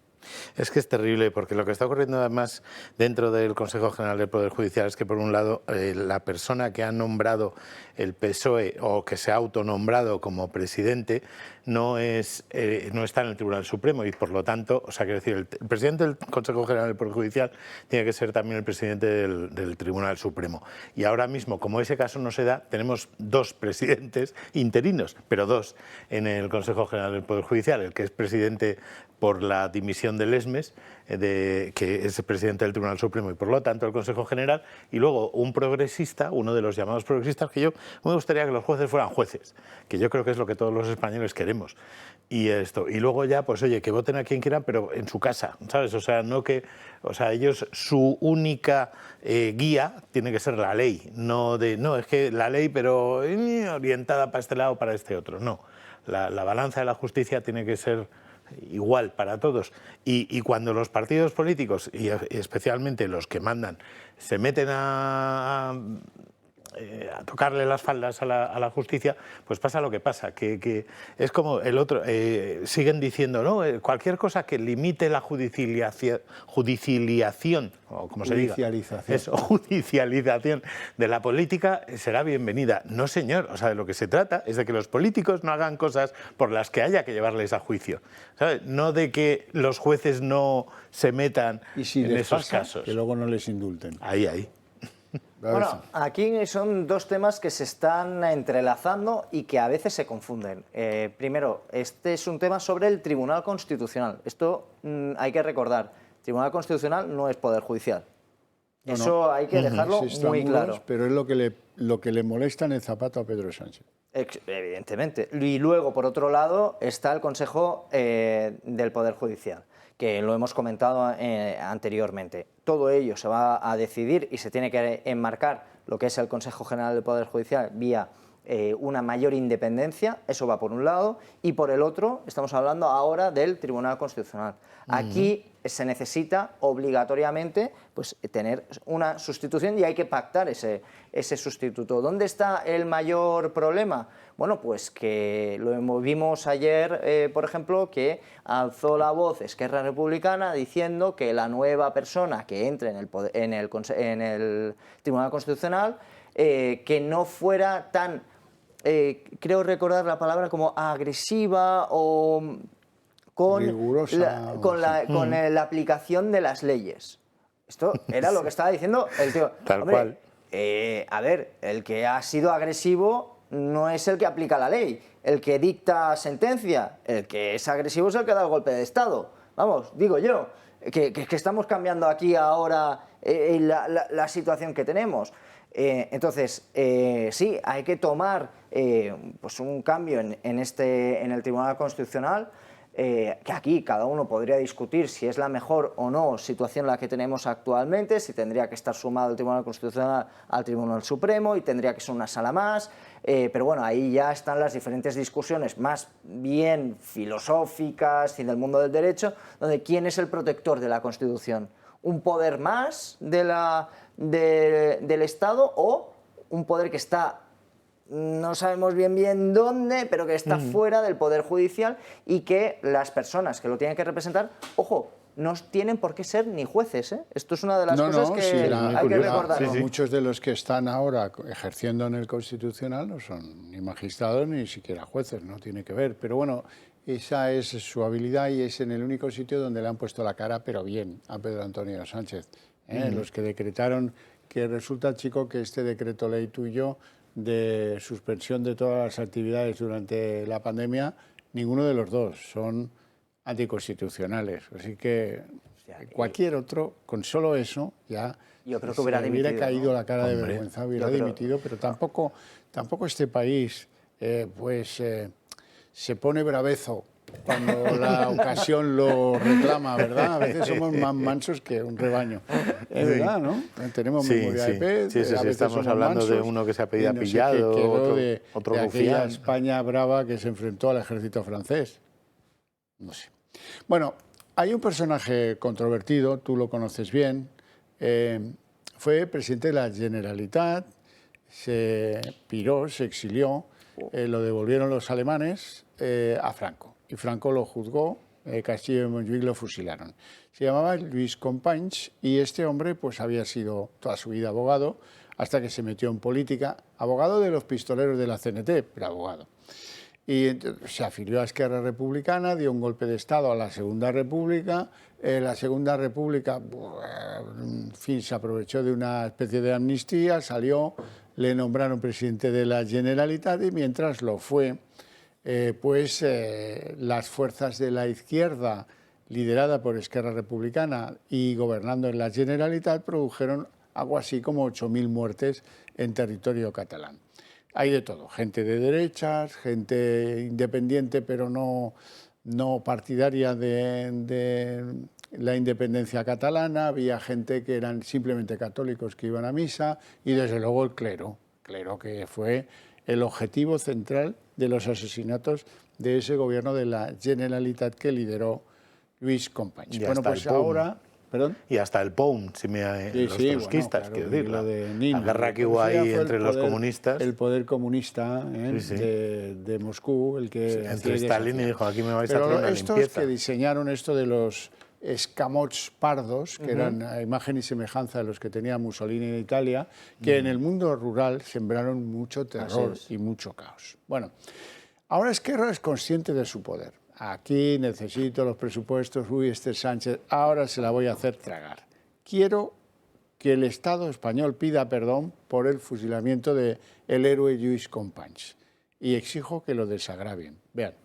Es que es terrible, porque lo que está ocurriendo además dentro del Consejo General del Poder Judicial es que, por un lado, la persona que ha nombrado el PSOE o que se ha autonombrado como presidente no está en el Tribunal Supremo y, por lo tanto, o sea, quiero decir, el presidente del Consejo General del Poder Judicial tiene que ser también el presidente del Tribunal Supremo. Y ahora mismo, como ese caso no se da, tenemos 2 presidentes interinos, pero 2 en el Consejo General del Poder Judicial, el que es presidente por la dimisión del ESMES, que es presidente del Tribunal Supremo y por lo tanto el Consejo General, y luego un progresista, uno de los llamados progresistas, que yo me gustaría que los jueces fueran jueces, que yo creo que es lo que todos los españoles queremos. Y luego ya, pues oye, que voten a quien quieran, pero en su casa, ¿sabes? O sea, ellos, su única guía tiene que ser la ley, no es que la ley, pero orientada para este lado o para este otro, no. La balanza de la justicia tiene que ser igual para todos. Y cuando los partidos políticos, y especialmente los que mandan, se meten a tocarle las faldas a la justicia, pues pasa lo que pasa, que es como el otro, siguen diciendo, ¿no? Cualquier cosa que limite la judicialización, o como se diga, judicialización de la política será bienvenida. No, señor, o sea, de lo que se trata es de que los políticos no hagan cosas por las que haya que llevarles a juicio, ¿sabes? No de que los jueces no se metan en esos casos. Que luego no les indulten. Ahí. Bueno, aquí son 2 temas que se están entrelazando y que a veces se confunden. Primero, este es un tema sobre el Tribunal Constitucional. Esto hay que recordar. Tribunal Constitucional no es Poder Judicial. Eso hay que dejarlo muy claro. Pero es lo que le molesta en el zapato a Pedro Sánchez. Evidentemente. Y luego, por otro lado, está el Consejo del Poder Judicial, que lo hemos comentado anteriormente. Todo ello se va a decidir y se tiene que enmarcar lo que es el Consejo General del Poder Judicial vía una mayor independencia, eso va por un lado, y por el otro estamos hablando ahora del Tribunal Constitucional. Aquí se necesita obligatoriamente pues, tener una sustitución y hay que pactar ese sustituto. ¿Dónde está el mayor problema? Bueno, pues que lo vimos ayer, por ejemplo, que alzó la voz Esquerra Republicana diciendo que la nueva persona que entre en el Tribunal Constitucional que no fuera tan, creo recordar la palabra como agresiva o con la aplicación de las leyes. Esto era lo que estaba diciendo el tío. Tal cual. A ver, el que ha sido agresivo no es el que aplica la ley, el que dicta sentencia, el que es agresivo es el que da el golpe de Estado. Vamos, digo yo, que estamos cambiando aquí ahora la situación que tenemos. Entonces, sí, hay que tomar pues un cambio en el Tribunal Constitucional, que aquí cada uno podría discutir si es la mejor o no situación la que tenemos actualmente, si tendría que estar sumado el Tribunal Constitucional al Tribunal Supremo y tendría que ser una sala más, pero bueno, ahí ya están las diferentes discusiones más bien filosóficas y del mundo del derecho, donde ¿quién es el protector de la Constitución? ¿Un poder más del Estado o un poder que está, no sabemos bien dónde, pero que está fuera del Poder Judicial y que las personas que lo tienen que representar, ojo, no tienen por qué ser ni jueces, ¿eh? Esto es una de las cosas que hay que recordar. Muchos de los que están ahora ejerciendo en el Constitucional no son ni magistrados ni siquiera jueces, no tiene que ver. Pero bueno, esa es su habilidad y es en el único sitio donde le han puesto la cara, pero bien, a Pedro Antonio Sánchez. Los que decretaron que resulta, chico, que este decreto ley tuyo de suspensión de todas las actividades durante la pandemia, ninguno de los dos son anticonstitucionales. Así que cualquier otro, con solo eso, ya yo creo que hubiera caído la cara de vergüenza, hubiera dimitido, pero tampoco este país se pone bravezo cuando la ocasión lo reclama, ¿verdad? A veces somos más mansos que un rebaño. Es verdad, ¿no? Tenemos memoria de pez. Sí, estamos hablando de uno que se ha pedido pillado, otro de rufián. aquella España brava que se enfrentó al ejército francés. No sé. Bueno, hay un personaje controvertido, tú lo conoces bien, fue presidente de la Generalitat, se piró, se exilió, lo devolvieron los alemanes a Franco. Y Franco lo juzgó Castillo de Montjuic lo fusilaron. Se llamaba Lluís Companys y este hombre pues había sido toda su vida abogado hasta que se metió en política, abogado de los pistoleros de la CNT, pero abogado. Y se afilió a Esquerra Republicana, dio un golpe de Estado a la Segunda República. La Segunda República, en fin, se aprovechó de una especie de amnistía, salió, le nombraron presidente de la Generalitat y mientras lo fue, las fuerzas de la izquierda, liderada por Esquerra Republicana y gobernando en la Generalitat, produjeron algo así como 8.000 muertes en territorio catalán. Hay de todo, gente de derechas, gente independiente pero no partidaria de la independencia catalana, había gente que eran simplemente católicos que iban a misa y desde luego el clero que fue el objetivo central de los asesinatos de ese gobierno de la Generalitat que lideró Lluís Companys. Bueno, pues ahora... ¿Perdón? Y hasta el POUM, los trotskistas, bueno, claro, quiero decir, la guerra que hubo ahí entre los comunistas. El poder comunista de Moscú, el que... Entre Stalin y dijo, aquí me vais a hacer una limpieza. Estos que diseñaron esto de los escamots pardos, que eran a imagen y semejanza de los que tenía Mussolini en Italia, que en el mundo rural sembraron mucho terror y mucho caos. Bueno, ahora Esquerra es consciente de su poder. Aquí necesito los presupuestos, este Sánchez, ahora se la voy a hacer tragar. Quiero que el Estado español pida perdón por el fusilamiento del héroe Lluís Companys y exijo que lo desagravien. Vean.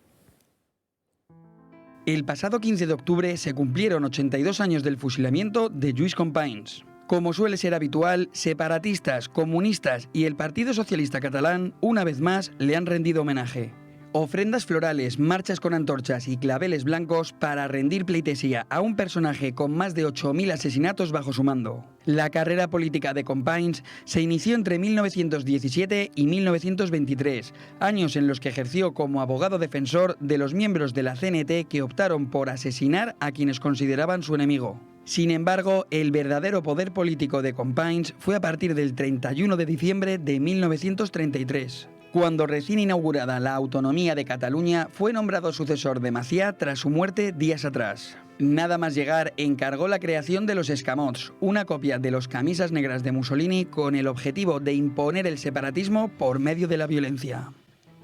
El pasado 15 de octubre se cumplieron 82 años del fusilamiento de Lluís Companys. Como suele ser habitual, separatistas, comunistas y el Partido Socialista Catalán, una vez más, le han rendido homenaje. Ofrendas florales, marchas con antorchas y claveles blancos para rendir pleitesía a un personaje con más de 8.000 asesinatos bajo su mando. La carrera política de Companys se inició entre 1917 y 1923, años en los que ejerció como abogado defensor de los miembros de la CNT que optaron por asesinar a quienes consideraban su enemigo. Sin embargo, el verdadero poder político de Companys fue a partir del 31 de diciembre de 1933. Cuando recién inaugurada la autonomía de Cataluña, fue nombrado sucesor de Macià tras su muerte días atrás. Nada más llegar, encargó la creación de los escamots, una copia de los camisas negras de Mussolini con el objetivo de imponer el separatismo por medio de la violencia.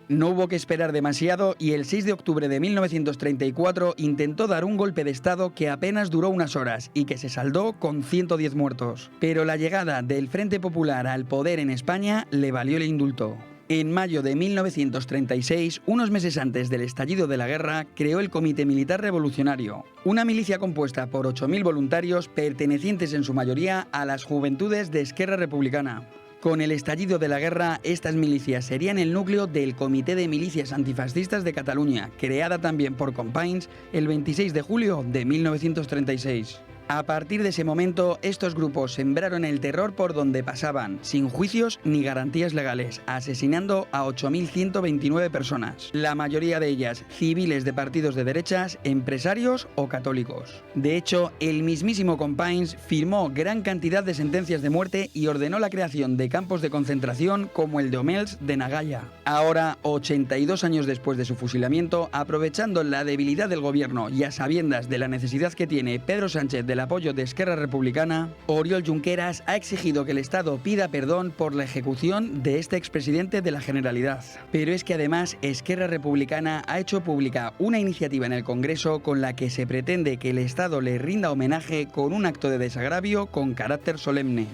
No hubo que esperar demasiado y el 6 de octubre de 1934 intentó dar un golpe de Estado que apenas duró unas horas y que se saldó con 110 muertos. Pero la llegada del Frente Popular al poder en España le valió el indulto. En mayo de 1936, unos meses antes del estallido de la guerra, creó el Comité Militar Revolucionario, una milicia compuesta por 8.000 voluntarios pertenecientes en su mayoría a las juventudes de Esquerra Republicana. Con el estallido de la guerra, estas milicias serían el núcleo del Comité de Milicias Antifascistas de Cataluña, creada también por Companys el 26 de julio de 1936. A partir de ese momento, estos grupos sembraron el terror por donde pasaban, sin juicios ni garantías legales, asesinando a 8.129 personas, la mayoría de ellas civiles de partidos de derechas, empresarios o católicos. De hecho, el mismísimo Companys firmó gran cantidad de sentencias de muerte y ordenó la creación de campos de concentración como el de Homels de Nagaya. Ahora, 82 años después de su fusilamiento, aprovechando la debilidad del gobierno y a sabiendas de la necesidad que tiene Pedro Sánchez del apoyo de Esquerra Republicana, Oriol Junqueras ha exigido que el Estado pida perdón por la ejecución de este expresidente de la Generalidad. Pero es que además Esquerra Republicana ha hecho pública una iniciativa en el Congreso con la que se pretende que el Estado le rinda homenaje con un acto de desagravio con carácter solemne.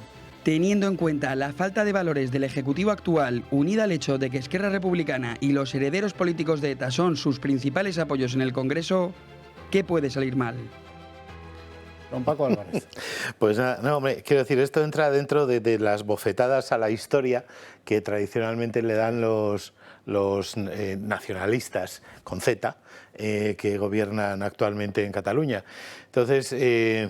Teniendo en cuenta la falta de valores del Ejecutivo actual, unida al hecho de que Esquerra Republicana y los herederos políticos de ETA son sus principales apoyos en el Congreso, ¿qué puede salir mal? Don Paco Álvarez. Pues no, hombre, quiero decir, esto entra dentro de las bofetadas a la historia que tradicionalmente le dan los nacionalistas con Z que gobiernan actualmente en Cataluña. Entonces,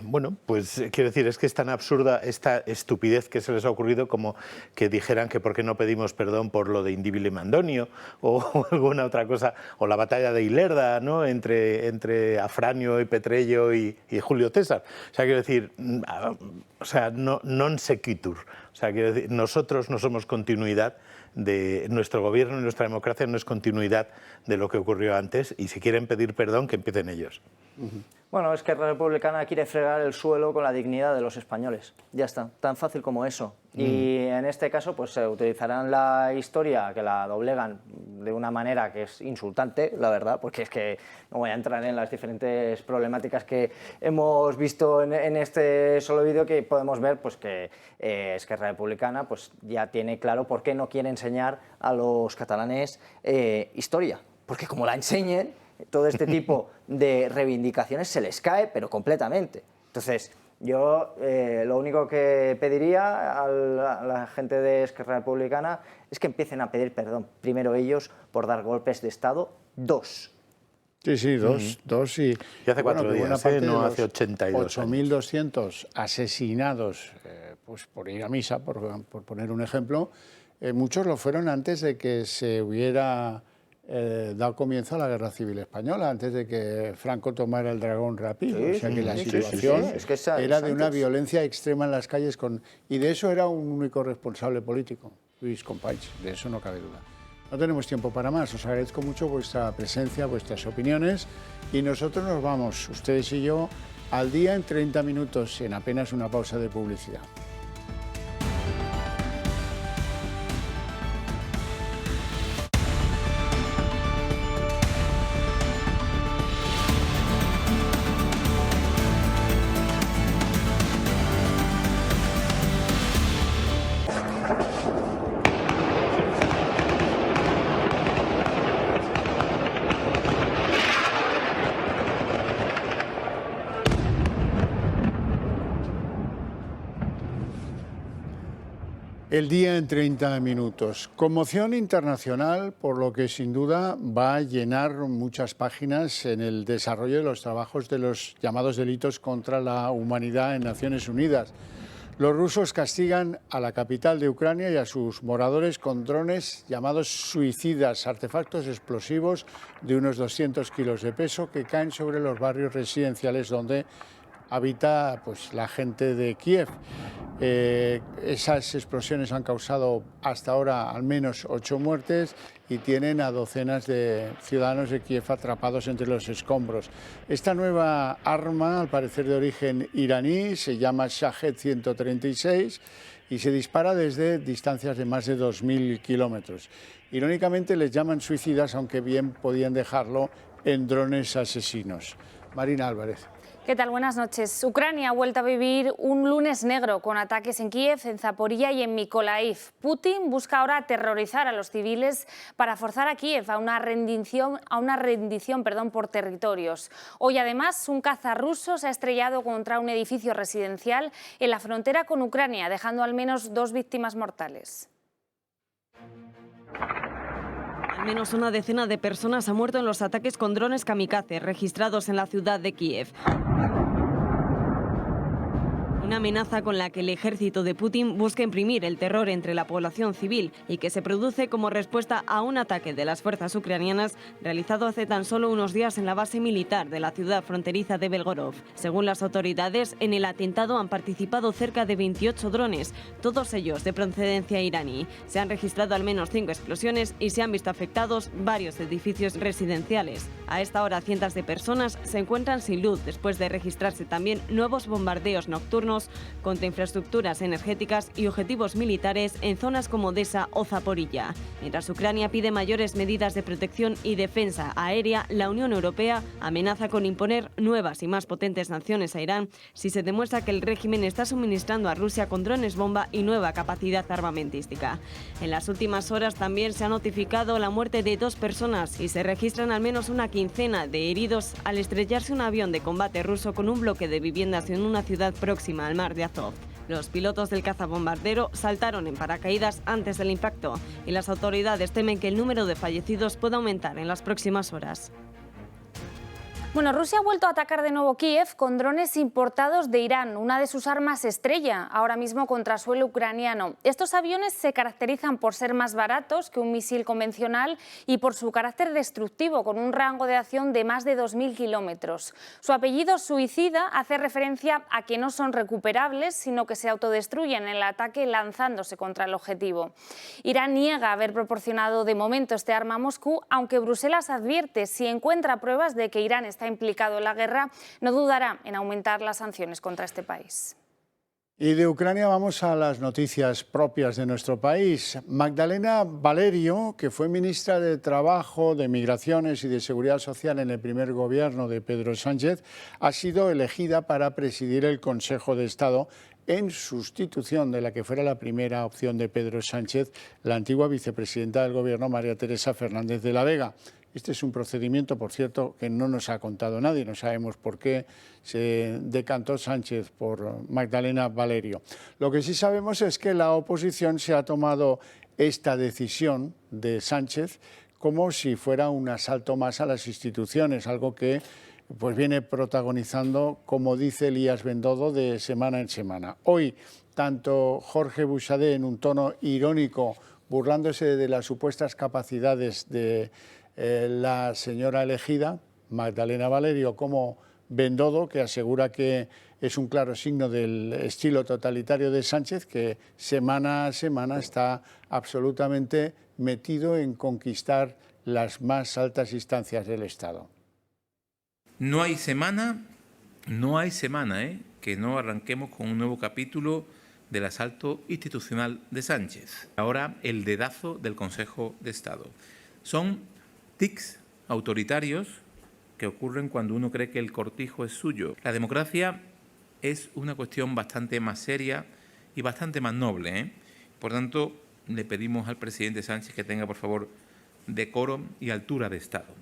bueno, pues quiero decir, es que es tan absurda esta estupidez que se les ha ocurrido como que dijeran que por qué no pedimos perdón por lo de Indíbile Mandonio o alguna otra cosa, o la batalla de Ilerda, ¿no?, entre Afranio y Petrello y Julio César. O sea, quiero decir, non sequitur. O sea, quiero decir, nosotros no somos continuidad nuestro gobierno y nuestra democracia no es continuidad de lo que ocurrió antes, y si quieren pedir perdón, que empiecen ellos. Bueno, es que la Republicana quiere fregar el suelo con la dignidad de los españoles. Ya está, tan fácil como eso. Y en este caso, pues se utilizarán la historia, que la doblegan de una manera que es insultante, la verdad, porque es que no voy a entrar en las diferentes problemáticas que hemos visto en este solo vídeo, que podemos ver pues que Esquerra Republicana pues ya tiene claro por qué no quiere enseñar a los catalanes historia, porque como la enseñen, todo este tipo de reivindicaciones se les cae, pero completamente. Entonces, yo lo único que pediría a la gente de Esquerra Republicana es que empiecen a pedir perdón. Primero ellos por dar golpes de Estado. 2. Sí, dos y hace 4 días, no hace 82 8.200 asesinados pues por ir a misa, por poner un ejemplo, muchos lo fueron antes de que se hubiera dado comienzo a la Guerra Civil Española, antes de que Franco tomara el Dragón rápido. O sea que la situación era de una violencia extrema en las calles, y de eso era un único responsable político, Lluís Companys, de eso no cabe duda. No tenemos tiempo para más, os agradezco mucho vuestra presencia, vuestras opiniones, y nosotros nos vamos, ustedes y yo, al día en 30 minutos, en apenas una pausa de publicidad. El día en 30 minutos. Conmoción internacional, por lo que sin duda va a llenar muchas páginas en el desarrollo de los trabajos de los llamados delitos contra la humanidad en Naciones Unidas. Los rusos castigan a la capital de Ucrania y a sus moradores con drones llamados suicidas, artefactos explosivos de unos 200 kilos de peso que caen sobre los barrios residenciales donde habita pues, la gente de Kiev. Esas explosiones han causado hasta ahora al menos 8 muertes y tienen a docenas de ciudadanos de Kiev atrapados entre los escombros. Esta nueva arma, al parecer de origen iraní, se llama Shahed 136 y se dispara desde distancias de más de 2.000 kilómetros. Irónicamente les llaman suicidas, aunque bien podían dejarlo en drones asesinos. Marina Álvarez. ¿Qué tal? Buenas noches. Ucrania ha vuelto a vivir un lunes negro con ataques en Kiev, en Zaporilla y en Mykolaiv. Putin busca ahora aterrorizar a los civiles para forzar a Kiev a una rendición por territorios. Hoy además un caza ruso se ha estrellado contra un edificio residencial en la frontera con Ucrania, dejando al menos 2 víctimas mortales. Al menos una decena de personas han muerto en los ataques con drones kamikaze registrados en la ciudad de Kiev. Una amenaza con la que el ejército de Putin busca imprimir el terror entre la población civil y que se produce como respuesta a un ataque de las fuerzas ucranianas realizado hace tan solo unos días en la base militar de la ciudad fronteriza de Belgorod. Según las autoridades, en el atentado han participado cerca de 28 drones, todos ellos de procedencia iraní. Se han registrado al menos 5 explosiones y se han visto afectados varios edificios residenciales. A esta hora cientos de personas se encuentran sin luz después de registrarse también nuevos bombardeos nocturnos contra infraestructuras energéticas y objetivos militares en zonas como Odesa o Zaporilla. Mientras Ucrania pide mayores medidas de protección y defensa aérea, la Unión Europea amenaza con imponer nuevas y más potentes sanciones a Irán si se demuestra que el régimen está suministrando a Rusia con drones bomba y nueva capacidad armamentística. En las últimas horas también se ha notificado la muerte de 2 personas y se registran al menos una quincena de heridos al estrellarse un avión de combate ruso con un bloque de viviendas en una ciudad próxima al mar de Azov. Los pilotos del cazabombardero saltaron en paracaídas antes del impacto y las autoridades temen que el número de fallecidos pueda aumentar en las próximas horas. Bueno, Rusia ha vuelto a atacar de nuevo Kiev con drones importados de Irán, una de sus armas estrella, ahora mismo contra suelo ucraniano. Estos aviones se caracterizan por ser más baratos que un misil convencional y por su carácter destructivo, con un rango de acción de más de 2.000 kilómetros. Su apellido suicida hace referencia a que no son recuperables, sino que se autodestruyen en el ataque lanzándose contra el objetivo. Irán niega haber proporcionado de momento este arma a Moscú, aunque Bruselas advierte si encuentra pruebas de que Irán está implicado en la guerra, no dudará en aumentar las sanciones contra este país. Y de Ucrania vamos a las noticias propias de nuestro país. Magdalena Valerio, que fue ministra de Trabajo, de Migraciones y de Seguridad Social en el primer gobierno de Pedro Sánchez, ha sido elegida para presidir el Consejo de Estado en sustitución de la que fuera la primera opción de Pedro Sánchez, la antigua vicepresidenta del Gobierno, María Teresa Fernández de la Vega. Este es un procedimiento, por cierto, que no nos ha contado nadie, no sabemos por qué se decantó Sánchez por Magdalena Valerio. Lo que sí sabemos es que la oposición se ha tomado esta decisión de Sánchez como si fuera un asalto más a las instituciones, algo que pues viene protagonizando, como dice Elías Bendodo, de semana en semana. Hoy, tanto Jorge Buxadé, en un tono irónico, burlándose de las supuestas capacidades de la señora elegida, Magdalena Valerio, como Bendodo, que asegura que es un claro signo del estilo totalitario de Sánchez, que semana a semana está absolutamente metido en conquistar las más altas instancias del Estado. No hay semana que no arranquemos con un nuevo capítulo del asalto institucional de Sánchez. Ahora el dedazo del Consejo de Estado. Son tics autoritarios que ocurren cuando uno cree que el cortijo es suyo. La democracia es una cuestión bastante más seria y bastante más noble, Por tanto, le pedimos al presidente Sánchez que tenga, por favor, decoro y altura de Estado.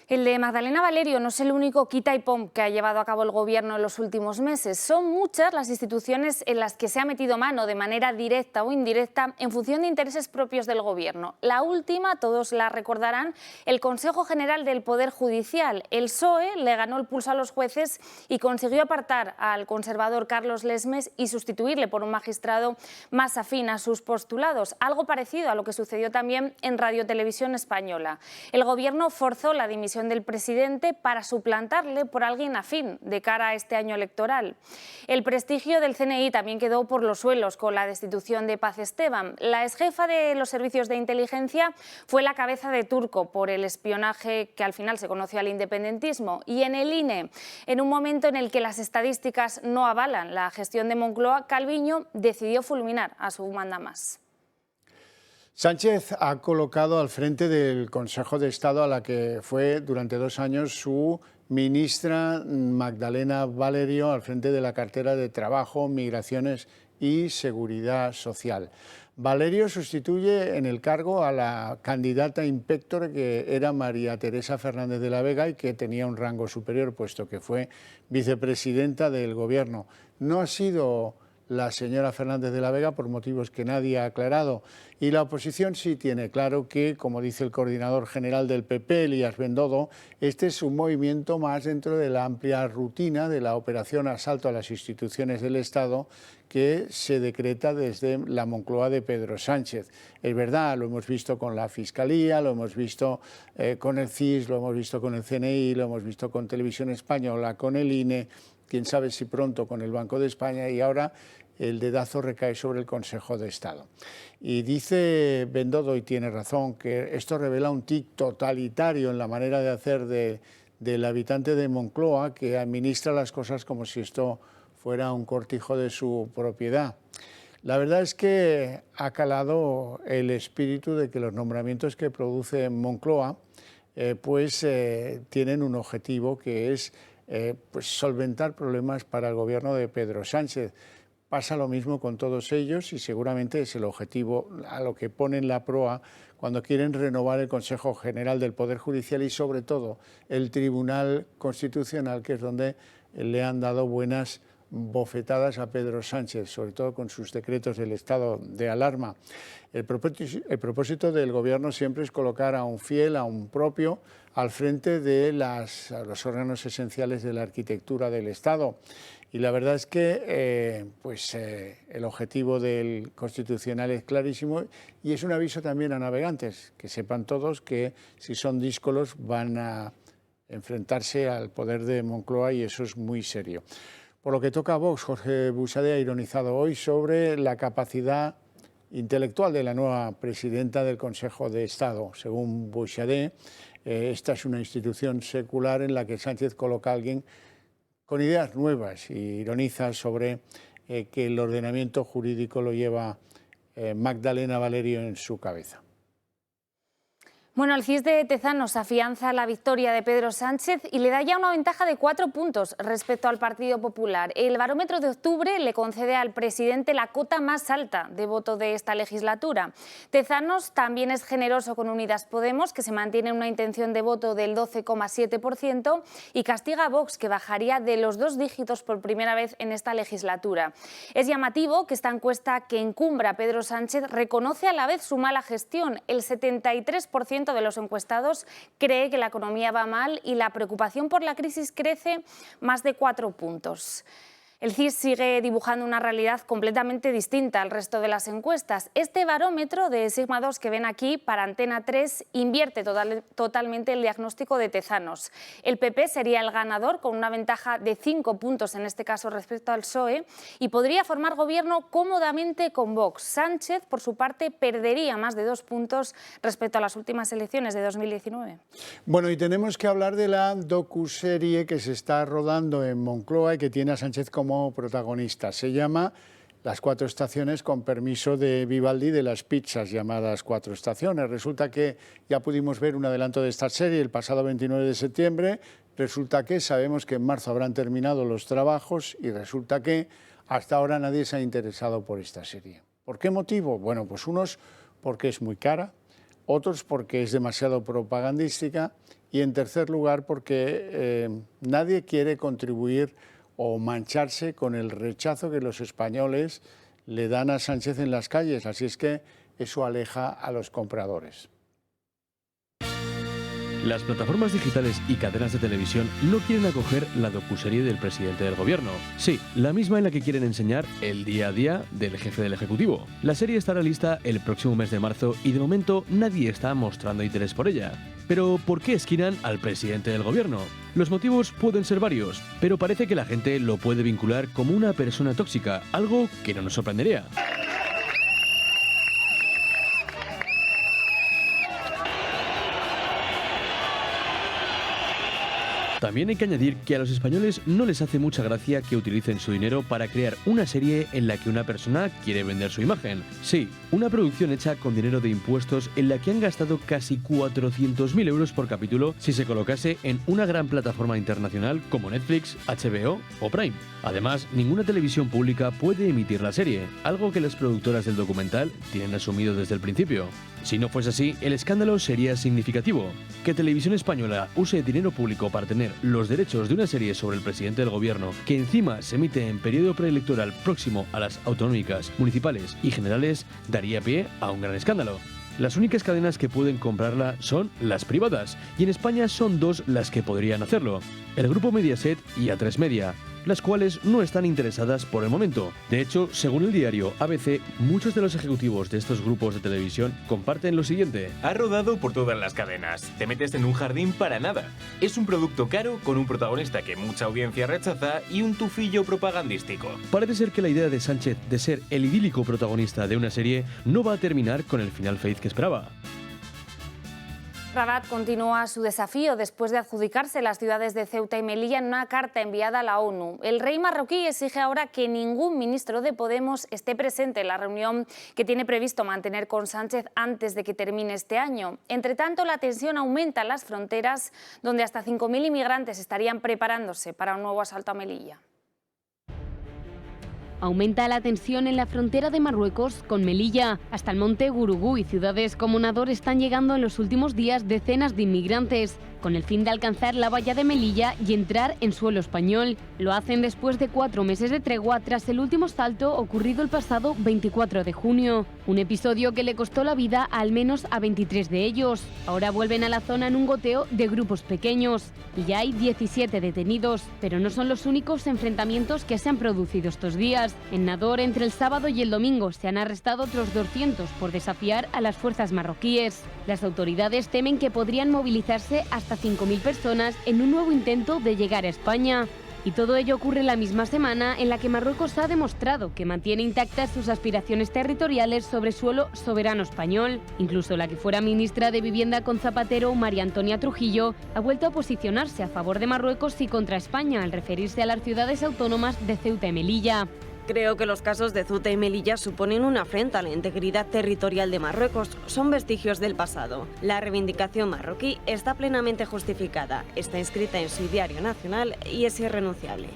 El de Magdalena Valerio no es el único quita y pon que ha llevado a cabo el Gobierno en los últimos meses. Son muchas las instituciones en las que se ha metido mano de manera directa o indirecta en función de intereses propios del Gobierno. La última, todos la recordarán, el Consejo General del Poder Judicial. El PSOE le ganó el pulso a los jueces y consiguió apartar al conservador Carlos Lesmes y sustituirle por un magistrado más afín a sus postulados. Algo parecido a lo que sucedió también en Radio Televisión Española. El Gobierno forzó la dimisión del presidente para suplantarle por alguien afín de cara a este año electoral. El prestigio del CNI también quedó por los suelos con la destitución de Paz Esteban. La exjefa de los servicios de inteligencia fue la cabeza de turco por el espionaje que al final se conoció al independentismo. Y en el INE, en un momento en el que las estadísticas no avalan la gestión de Moncloa, Calviño decidió fulminar a su mandamás. Sánchez ha colocado al frente del Consejo de Estado a la que fue durante 2 años su ministra Magdalena Valerio, al frente de la cartera de Trabajo, Migraciones y Seguridad Social. Valerio sustituye en el cargo a la candidata inspector que era María Teresa Fernández de la Vega y que tenía un rango superior, puesto que fue vicepresidenta del Gobierno. No ha sido la señora Fernández de la Vega por motivos que nadie ha aclarado, y la oposición sí tiene claro que, como dice el coordinador general del PP, Elías Bendodo, este es un movimiento más dentro de la amplia rutina de la operación asalto a las instituciones del Estado que se decreta desde la Moncloa de Pedro Sánchez. Es verdad, lo hemos visto con la Fiscalía, lo hemos visto con el CIS, lo hemos visto con el CNI, lo hemos visto con Televisión Española, con el INE, quién sabe si pronto con el Banco de España, y ahora el dedazo recae sobre el Consejo de Estado. Y dice Bendodo, y tiene razón, que esto revela un tic totalitario en la manera de hacer del habitante de Moncloa, que administra las cosas como si esto fuera un cortijo de su propiedad. La verdad es que ha calado el espíritu de que los nombramientos que produce Moncloa tienen un objetivo que es solventar problemas para el gobierno de Pedro Sánchez. Pasa lo mismo con todos ellos y seguramente es el objetivo a lo que ponen la proa cuando quieren renovar el Consejo General del Poder Judicial y sobre todo el Tribunal Constitucional, que es donde le han dado buenas bofetadas a Pedro Sánchez, sobre todo con sus decretos del estado de alarma. El propósito del Gobierno siempre es colocar a un fiel, a un propio, al frente de los órganos esenciales de la arquitectura del Estado. Y la verdad es que el objetivo del Constitucional es clarísimo y es un aviso también a navegantes, que sepan todos que si son díscolos van a enfrentarse al poder de Moncloa y eso es muy serio. Por lo que toca a Vox, Jorge Buxadé ha ironizado hoy sobre la capacidad intelectual de la nueva presidenta del Consejo de Estado. Según Buxadé, esta es una institución secular en la que Sánchez coloca a alguien con ideas nuevas y ironiza sobre que el ordenamiento jurídico lo lleva Magdalena Valerio en su cabeza. Bueno, el CIS de Tezanos afianza la victoria de Pedro Sánchez y le da ya una ventaja de 4 puntos respecto al Partido Popular. El barómetro de octubre le concede al presidente la cota más alta de voto de esta legislatura. Tezanos también es generoso con Unidas Podemos, que se mantiene en una intención de voto del 12,7%, y castiga a Vox, que bajaría de los 2 dígitos por primera vez en esta legislatura. Es llamativo que esta encuesta que encumbra a Pedro Sánchez reconoce a la vez su mala gestión. El 73% de los encuestados cree que la economía va mal y la preocupación por la crisis crece más de 4 puntos. El CIS sigue dibujando una realidad completamente distinta al resto de las encuestas. Este barómetro de Sigma 2 que ven aquí para Antena 3 invierte totalmente el diagnóstico de Tezanos. El PP sería el ganador con una ventaja de 5 puntos en este caso respecto al PSOE y podría formar gobierno cómodamente con Vox. Sánchez, por su parte, perdería más de 2 puntos respecto a las últimas elecciones de 2019. Bueno, y tenemos que hablar de la docuserie que se está rodando en Moncloa y que tiene a Sánchez como protagonista. Se llama Las 4 estaciones, con permiso de Vivaldi, de las pizzas llamadas 4 estaciones. Resulta que ya pudimos ver un adelanto de esta serie el pasado 29 de septiembre. Resulta que sabemos que en marzo habrán terminado los trabajos y resulta que hasta ahora nadie se ha interesado por esta serie. ¿Por qué motivo? Bueno, pues unos porque es muy cara, otros porque es demasiado propagandística y en tercer lugar porque nadie quiere contribuir o mancharse con el rechazo que los españoles le dan a Sánchez en las calles. Así es que eso aleja a los compradores. Las plataformas digitales y cadenas de televisión no quieren acoger la docuserie del presidente del gobierno. Sí, la misma en la que quieren enseñar el día a día del jefe del Ejecutivo. La serie estará lista el próximo mes de marzo y de momento nadie está mostrando interés por ella. Pero ¿por qué esquinan al presidente del gobierno? Los motivos pueden ser varios, pero parece que la gente lo puede vincular como una persona tóxica, algo que no nos sorprendería. También hay que añadir que a los españoles no les hace mucha gracia que utilicen su dinero para crear una serie en la que una persona quiere vender su imagen. Sí, una producción hecha con dinero de impuestos en la que han gastado casi 400.000 euros por capítulo si se colocase en una gran plataforma internacional como Netflix, HBO o Prime. Además, ninguna televisión pública puede emitir la serie, algo que las productoras del documental tienen asumido desde el principio. Si no fuese así, el escándalo sería significativo. Que Televisión Española use dinero público para tener los derechos de una serie sobre el presidente del gobierno, que encima se emite en periodo preelectoral próximo a las autonómicas, municipales y generales, daría pie a un gran escándalo. Las únicas cadenas que pueden comprarla son las privadas, y en España son 2 las que podrían hacerlo: el grupo Mediaset y A3 Media, las cuales no están interesadas por el momento. De hecho, según el diario ABC, muchos de los ejecutivos de estos grupos de televisión comparten lo siguiente. Ha rodado por todas las cadenas. Te metes en un jardín para nada. Es un producto caro con un protagonista que mucha audiencia rechaza y un tufillo propagandístico. Parece ser que la idea de Sánchez de ser el idílico protagonista de una serie no va a terminar con el final feliz que esperaba. Rabat continúa su desafío después de adjudicarse las ciudades de Ceuta y Melilla en una carta enviada a la ONU. El rey marroquí exige ahora que ningún ministro de Podemos esté presente en la reunión que tiene previsto mantener con Sánchez antes de que termine este año. Entre tanto, la tensión aumenta en las fronteras, donde hasta 5.000 inmigrantes estarían preparándose para un nuevo asalto a Melilla. Aumenta la tensión en la frontera de Marruecos con Melilla. Hasta el monte Gurugú y ciudades como Nador están llegando en los últimos días decenas de inmigrantes. con el fin de alcanzar la valla de Melilla y entrar en suelo español. Lo hacen después de 4 meses de tregua tras el último salto ocurrido el pasado 24 de junio. Un episodio que le costó la vida al menos a 23 de ellos. Ahora vuelven a la zona en un goteo de grupos pequeños. Y ya hay 17 detenidos, pero no son los únicos enfrentamientos que se han producido estos días. En Nador, entre el sábado y el domingo, se han arrestado otros 200 por desafiar a las fuerzas marroquíes. Las autoridades temen que podrían movilizarse hasta 5.000 personas en un nuevo intento de llegar a España. Y todo ello ocurre la misma semana en la que Marruecos ha demostrado que mantiene intactas sus aspiraciones territoriales sobre suelo soberano español. Incluso la que fuera ministra de Vivienda con Zapatero, María Antonia Trujillo, ha vuelto a posicionarse a favor de Marruecos y contra España al referirse a las ciudades autónomas de Ceuta y Melilla. Creo que los casos de Ceuta y Melilla suponen una afrenta a la integridad territorial de Marruecos, son vestigios del pasado. La reivindicación marroquí está plenamente justificada, está inscrita en su diario nacional y es irrenunciable.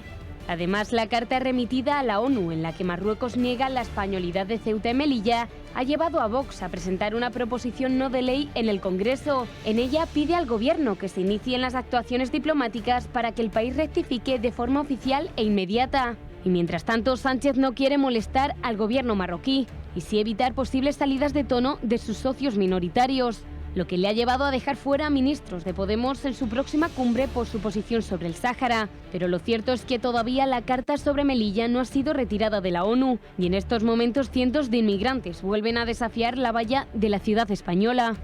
Además, la carta remitida a la ONU en la que Marruecos niega la españolidad de Ceuta y Melilla ha llevado a Vox a presentar una proposición no de ley en el Congreso. En ella pide al Gobierno que se inicien las actuaciones diplomáticas para que el país rectifique de forma oficial e inmediata. Y mientras tanto, Sánchez no quiere molestar al gobierno marroquí y sí evitar posibles salidas de tono de sus socios minoritarios, lo que le ha llevado a dejar fuera a ministros de Podemos en su próxima cumbre por su posición sobre el Sáhara. Pero lo cierto es que todavía la carta sobre Melilla no ha sido retirada de la ONU y en estos momentos cientos de inmigrantes vuelven a desafiar la valla de la ciudad española.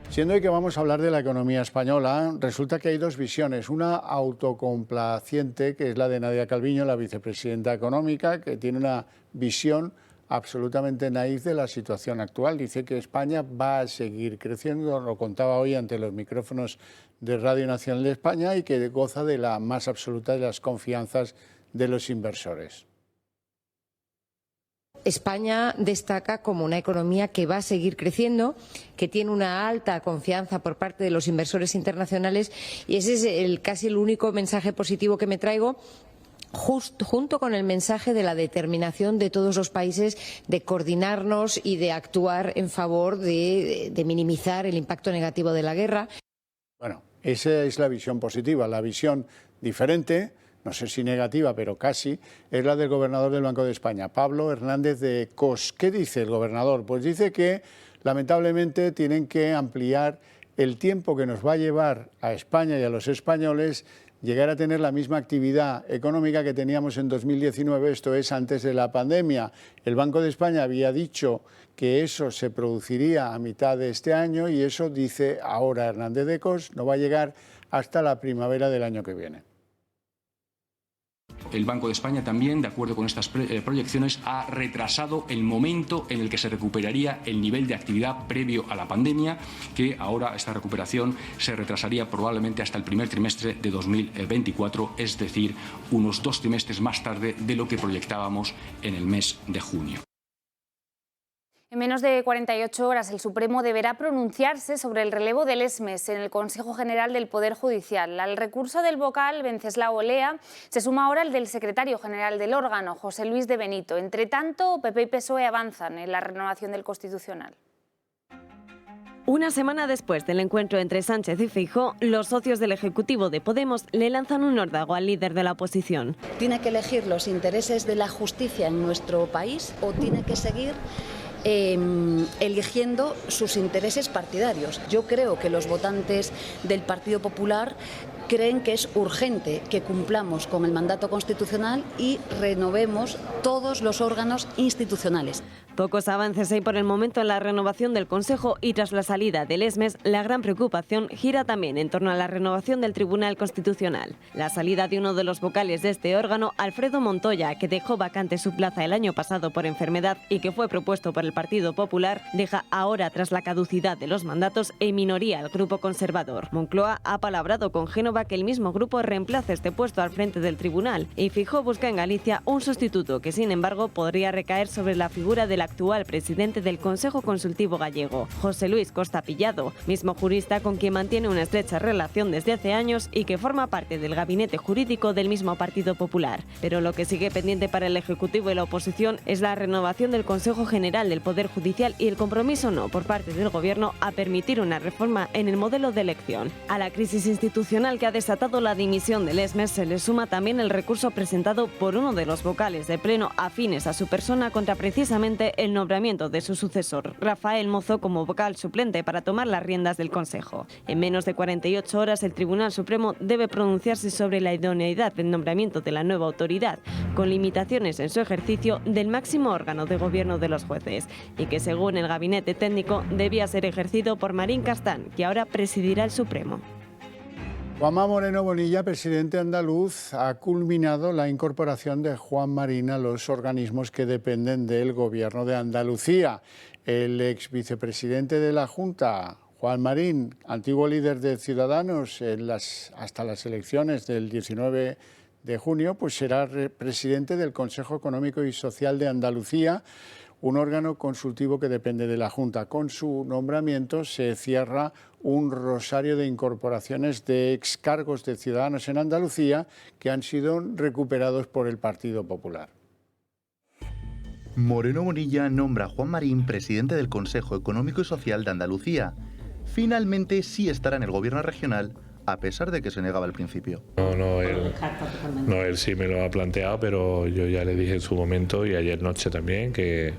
Siendo hoy que vamos a hablar de la economía española, resulta que hay dos visiones. Una autocomplaciente, que es la de Nadia Calviño, la vicepresidenta económica, que tiene una visión absolutamente naif de la situación actual. Dice que España va a seguir creciendo, lo contaba hoy ante los micrófonos de Radio Nacional de España, y que goza de la más absoluta de las confianzas de los inversores. España destaca como una economía que va a seguir creciendo, que tiene una alta confianza por parte de los inversores internacionales, y ese es casi el único mensaje positivo que me traigo, junto con el mensaje de la determinación de todos los países de coordinarnos y de actuar en favor de minimizar el impacto negativo de la guerra. Bueno, esa es la visión positiva. La visión diferente, no sé si negativa, pero casi, es la del gobernador del Banco de España, Pablo Hernández de Cos. ¿Qué dice el gobernador? Pues dice que lamentablemente tienen que ampliar el tiempo que nos va a llevar a España y a los españoles llegar a tener la misma actividad económica que teníamos en 2019, esto es antes de la pandemia. El Banco de España había dicho que eso se produciría a mitad de este año y eso, dice ahora Hernández de Cos, no va a llegar hasta la primavera del año que viene. El Banco de España también, de acuerdo con estas proyecciones, ha retrasado el momento en el que se recuperaría el nivel de actividad previo a la pandemia, que ahora esta recuperación se retrasaría probablemente hasta el primer trimestre de 2024, es decir, unos 2 trimestres más tarde de lo que proyectábamos en el mes de junio. En menos de 48 horas, el Supremo deberá pronunciarse sobre el relevo del ESMES en el Consejo General del Poder Judicial. Al recurso del vocal, Venceslao Olea, se suma ahora el del secretario general del órgano, José Luis de Benito. Entre tanto, PP y PSOE avanzan en la renovación del Constitucional. Una semana después del encuentro entre Sánchez y Feijóo, los socios del Ejecutivo de Podemos le lanzan un órdago al líder de la oposición. ¿Tiene que elegir los intereses de la justicia en nuestro país o tiene que seguir eligiendo sus intereses partidarios? Yo creo que los votantes del Partido Popular creen que es urgente que cumplamos con el mandato constitucional y renovemos todos los órganos institucionales. Pocos avances hay por el momento en la renovación del Consejo y tras la salida del ESMES, la gran preocupación gira también en torno a la renovación del Tribunal Constitucional. La salida de uno de los vocales de este órgano, Alfredo Montoya, que dejó vacante su plaza el año pasado por enfermedad y que fue propuesto por el Partido Popular, deja ahora, tras la caducidad de los mandatos, en minoría al grupo conservador. Moncloa ha palabrado con Génova aprueba que el mismo grupo reemplace este puesto al frente del tribunal y Feijóo busca en Galicia un sustituto que, sin embargo, podría recaer sobre la figura del actual presidente del Consejo Consultivo gallego, José Luis Costa Pillado, mismo jurista con quien mantiene una estrecha relación desde hace años y que forma parte del gabinete jurídico del mismo Partido Popular. Pero lo que sigue pendiente para el Ejecutivo y la oposición es la renovación del Consejo General del Poder Judicial y el compromiso no por parte del Gobierno a permitir una reforma en el modelo de elección. A la crisis institucional que ha desatado la dimisión del ESMES se le suma también el recurso presentado por uno de los vocales del Pleno afines a su persona contra precisamente el nombramiento de su sucesor, Rafael Mozo, como vocal suplente para tomar las riendas del Consejo. En menos de 48 horas el Tribunal Supremo debe pronunciarse sobre la idoneidad del nombramiento de la nueva autoridad, con limitaciones en su ejercicio del máximo órgano de gobierno de los jueces, y que según el gabinete técnico debía ser ejercido por Marín Castán, que ahora presidirá el Supremo. Juanma Moreno Bonilla, presidente andaluz, ha culminado la incorporación de Juan Marín a los organismos que dependen del Gobierno de Andalucía. El ex vicepresidente de la Junta, Juan Marín, antiguo líder de Ciudadanos hasta las elecciones del 19 de junio, pues será presidente del Consejo Económico y Social de Andalucía, un órgano consultivo que depende de la Junta. Con su nombramiento se cierra un rosario de incorporaciones de excargos de Ciudadanos en Andalucía que han sido recuperados por el Partido Popular. Moreno Bonilla nombra a Juan Marín presidente del Consejo Económico y Social de Andalucía. Finalmente sí estará en el gobierno regional, a pesar de que se negaba al principio. Él sí me lo ha planteado, pero yo ya le dije en su momento y ayer noche también que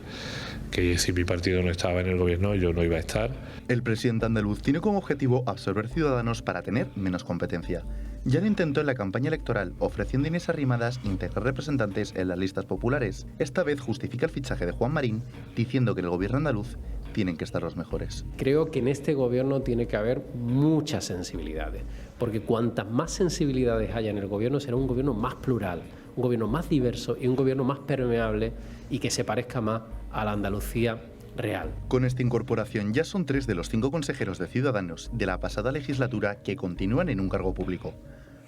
si mi partido no estaba en el gobierno yo no iba a estar. El presidente andaluz tiene como objetivo absorber Ciudadanos para tener menos competencia. Ya lo intentó en la campaña electoral, ofreciendo a Inés Arrimadas integrar representantes en las listas populares. Esta vez justifica el fichaje de Juan Marín, diciendo que en el gobierno andaluz tienen que estar los mejores. Creo que en este gobierno tiene que haber muchas sensibilidades, porque cuantas más sensibilidades haya en el gobierno será un gobierno más plural, un gobierno más diverso y un gobierno más permeable y que se parezca más a la Andalucía real. Con esta incorporación ya son 3 de los 5 consejeros de Ciudadanos de la pasada legislatura que continúan en un cargo público.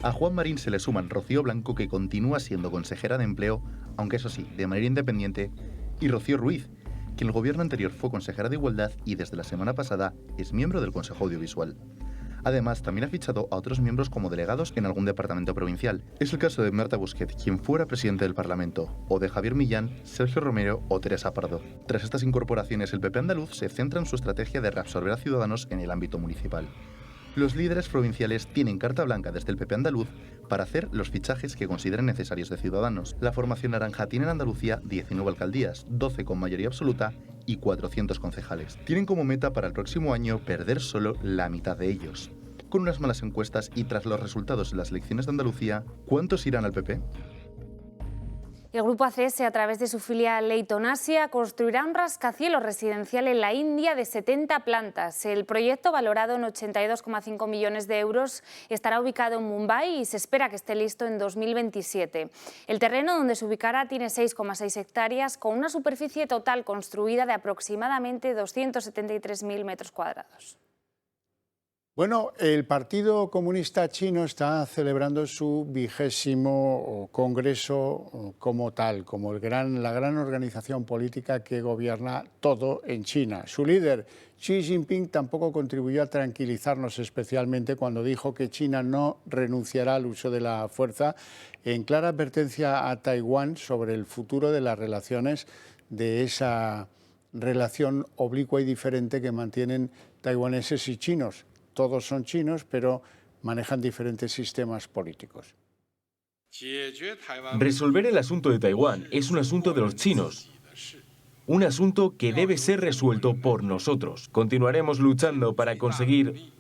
A Juan Marín se le suman Rocío Blanco, que continúa siendo consejera de Empleo, aunque eso sí, de manera independiente, y Rocío Ruiz, que en el gobierno anterior fue consejera de Igualdad y desde la semana pasada es miembro del Consejo Audiovisual. Además, también ha fichado a otros miembros como delegados en algún departamento provincial. Es el caso de Marta Busquet, quien fuera presidente del Parlamento, o de Javier Millán, Sergio Romero o Teresa Pardo. Tras estas incorporaciones, el PP andaluz se centra en su estrategia de reabsorber a Ciudadanos en el ámbito municipal. Los líderes provinciales tienen carta blanca desde el PP andaluz para hacer los fichajes que consideren necesarios de Ciudadanos. La formación naranja tiene en Andalucía 19 alcaldías, 12 con mayoría absoluta y 400 concejales. Tienen como meta para el próximo año perder solo la mitad de ellos. Con unas malas encuestas y tras los resultados en las elecciones de Andalucía, ¿cuántos irán al PP? El grupo ACS, a través de su filial Leighton Asia, construirá un rascacielos residencial en la India de 70 plantas. El proyecto, valorado en 82,5 millones de euros, estará ubicado en Mumbai y se espera que esté listo en 2027. El terreno donde se ubicará tiene 6,6 hectáreas, con una superficie total construida de aproximadamente 273.000 metros cuadrados. Bueno, el Partido Comunista Chino está celebrando su 20º congreso como tal, como la gran organización política que gobierna todo en China. Su líder, Xi Jinping, tampoco contribuyó a tranquilizarnos especialmente cuando dijo que China no renunciará al uso de la fuerza, en clara advertencia a Taiwán sobre el futuro de las relaciones, de esa relación oblicua y diferente que mantienen taiwaneses y chinos. Todos son chinos, pero manejan diferentes sistemas políticos. Resolver el asunto de Taiwán es un asunto de los chinos. Un asunto que debe ser resuelto por nosotros. Continuaremos luchando para conseguir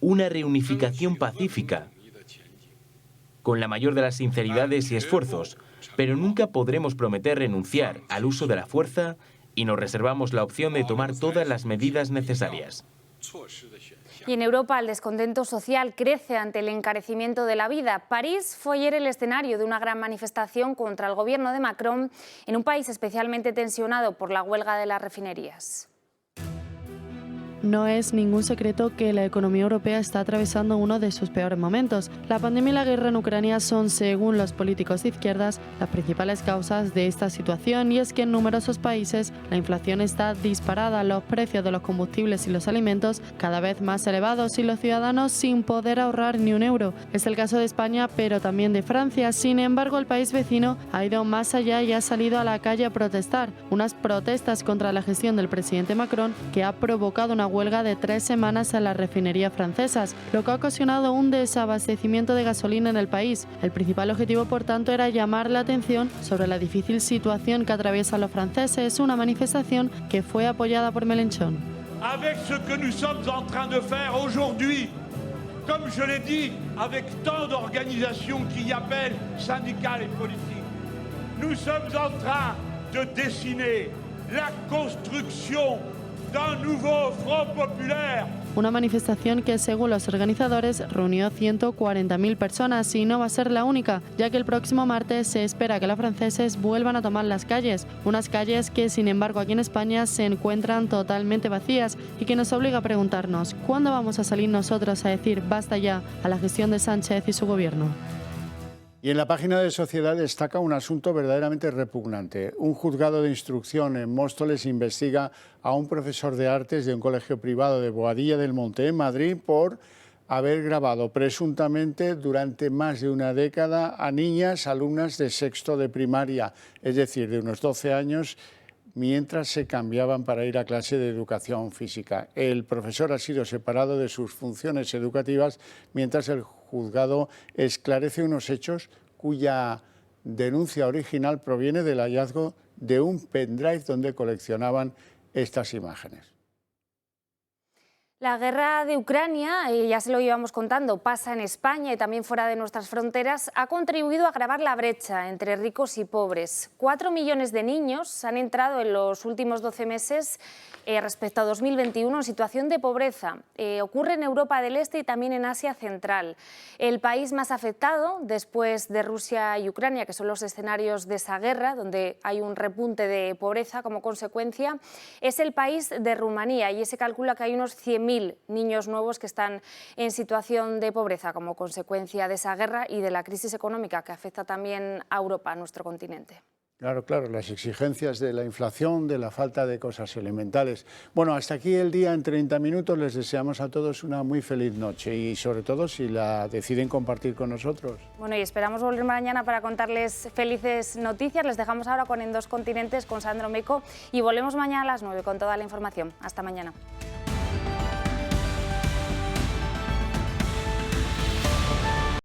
una reunificación pacífica, con la mayor de las sinceridades y esfuerzos, pero nunca podremos prometer renunciar al uso de la fuerza y nos reservamos la opción de tomar todas las medidas necesarias. Y en Europa el descontento social crece ante el encarecimiento de la vida. París fue ayer el escenario de una gran manifestación contra el gobierno de Macron en un país especialmente tensionado por la huelga de las refinerías. No es ningún secreto que la economía europea está atravesando uno de sus peores momentos. La pandemia y la guerra en Ucrania son, según los políticos de izquierdas, las principales causas de esta situación, y es que en numerosos países la inflación está disparada, los precios de los combustibles y los alimentos cada vez más elevados y los ciudadanos sin poder ahorrar ni un euro. Es el caso de España, pero también de Francia. Sin embargo, el país vecino ha ido más allá y ha salido a la calle a protestar. Unas protestas contra la gestión del presidente Macron que ha provocado una huelga de 3 semanas en las refinerías francesas, lo que ha ocasionado un desabastecimiento de gasolina en el país. El principal objetivo, por tanto, era llamar la atención sobre la difícil situación que atraviesan los franceses, una manifestación que fue apoyada por Mélenchon. Avec ce que nous sommes en train de faire aujourd'hui, comme je l'ai dit, avec tant d'organisations qui y appellent, syndicales et politiques, nous sommes en train de dessiner la construction d'un nouveau Front populaire. Una manifestación que, según los organizadores, reunió 140.000 personas y no va a ser la única, ya que el próximo martes se espera que los franceses vuelvan a tomar las calles, unas calles que, sin embargo, aquí en España se encuentran totalmente vacías y que nos obliga a preguntarnos ¿cuándo vamos a salir nosotros a decir basta ya a la gestión de Sánchez y su gobierno? Y en la página de Sociedad destaca un asunto verdaderamente repugnante. Un juzgado de instrucción en Móstoles investiga a un profesor de artes de un colegio privado de Boadilla del Monte, en Madrid, por haber grabado presuntamente durante más de una década a niñas alumnas de sexto de primaria, es decir, de unos 12 años, mientras se cambiaban para ir a clase de educación física. El profesor ha sido separado de sus funciones educativas, mientras el juzgado esclarece unos hechos cuya denuncia original proviene del hallazgo de un pendrive donde coleccionaban estas imágenes. La guerra de Ucrania, ya se lo íbamos contando, pasa en España y también fuera de nuestras fronteras, ha contribuido a agravar la brecha entre ricos y pobres. 4 millones de niños han entrado en los últimos 12 meses respecto a 2021 en situación de pobreza. Ocurre en Europa del Este y también en Asia Central. El país más afectado, después de Rusia y Ucrania, que son los escenarios de esa guerra, donde hay un repunte de pobreza como consecuencia, es el país de Rumanía, y se calcula que hay unos 100.000 niños nuevos que están en situación de pobreza como consecuencia de esa guerra y de la crisis económica que afecta también a Europa, a nuestro continente. Claro, las exigencias de la inflación, de la falta de cosas elementales. Bueno, hasta aquí el día en 30 minutos. Les deseamos a todos una muy feliz noche y sobre todo si la deciden compartir con nosotros. Bueno, y esperamos volver mañana para contarles felices noticias. Les dejamos ahora con En Dos Continentes con Sandro Meco y volvemos mañana a las 9 con toda la información. Hasta mañana.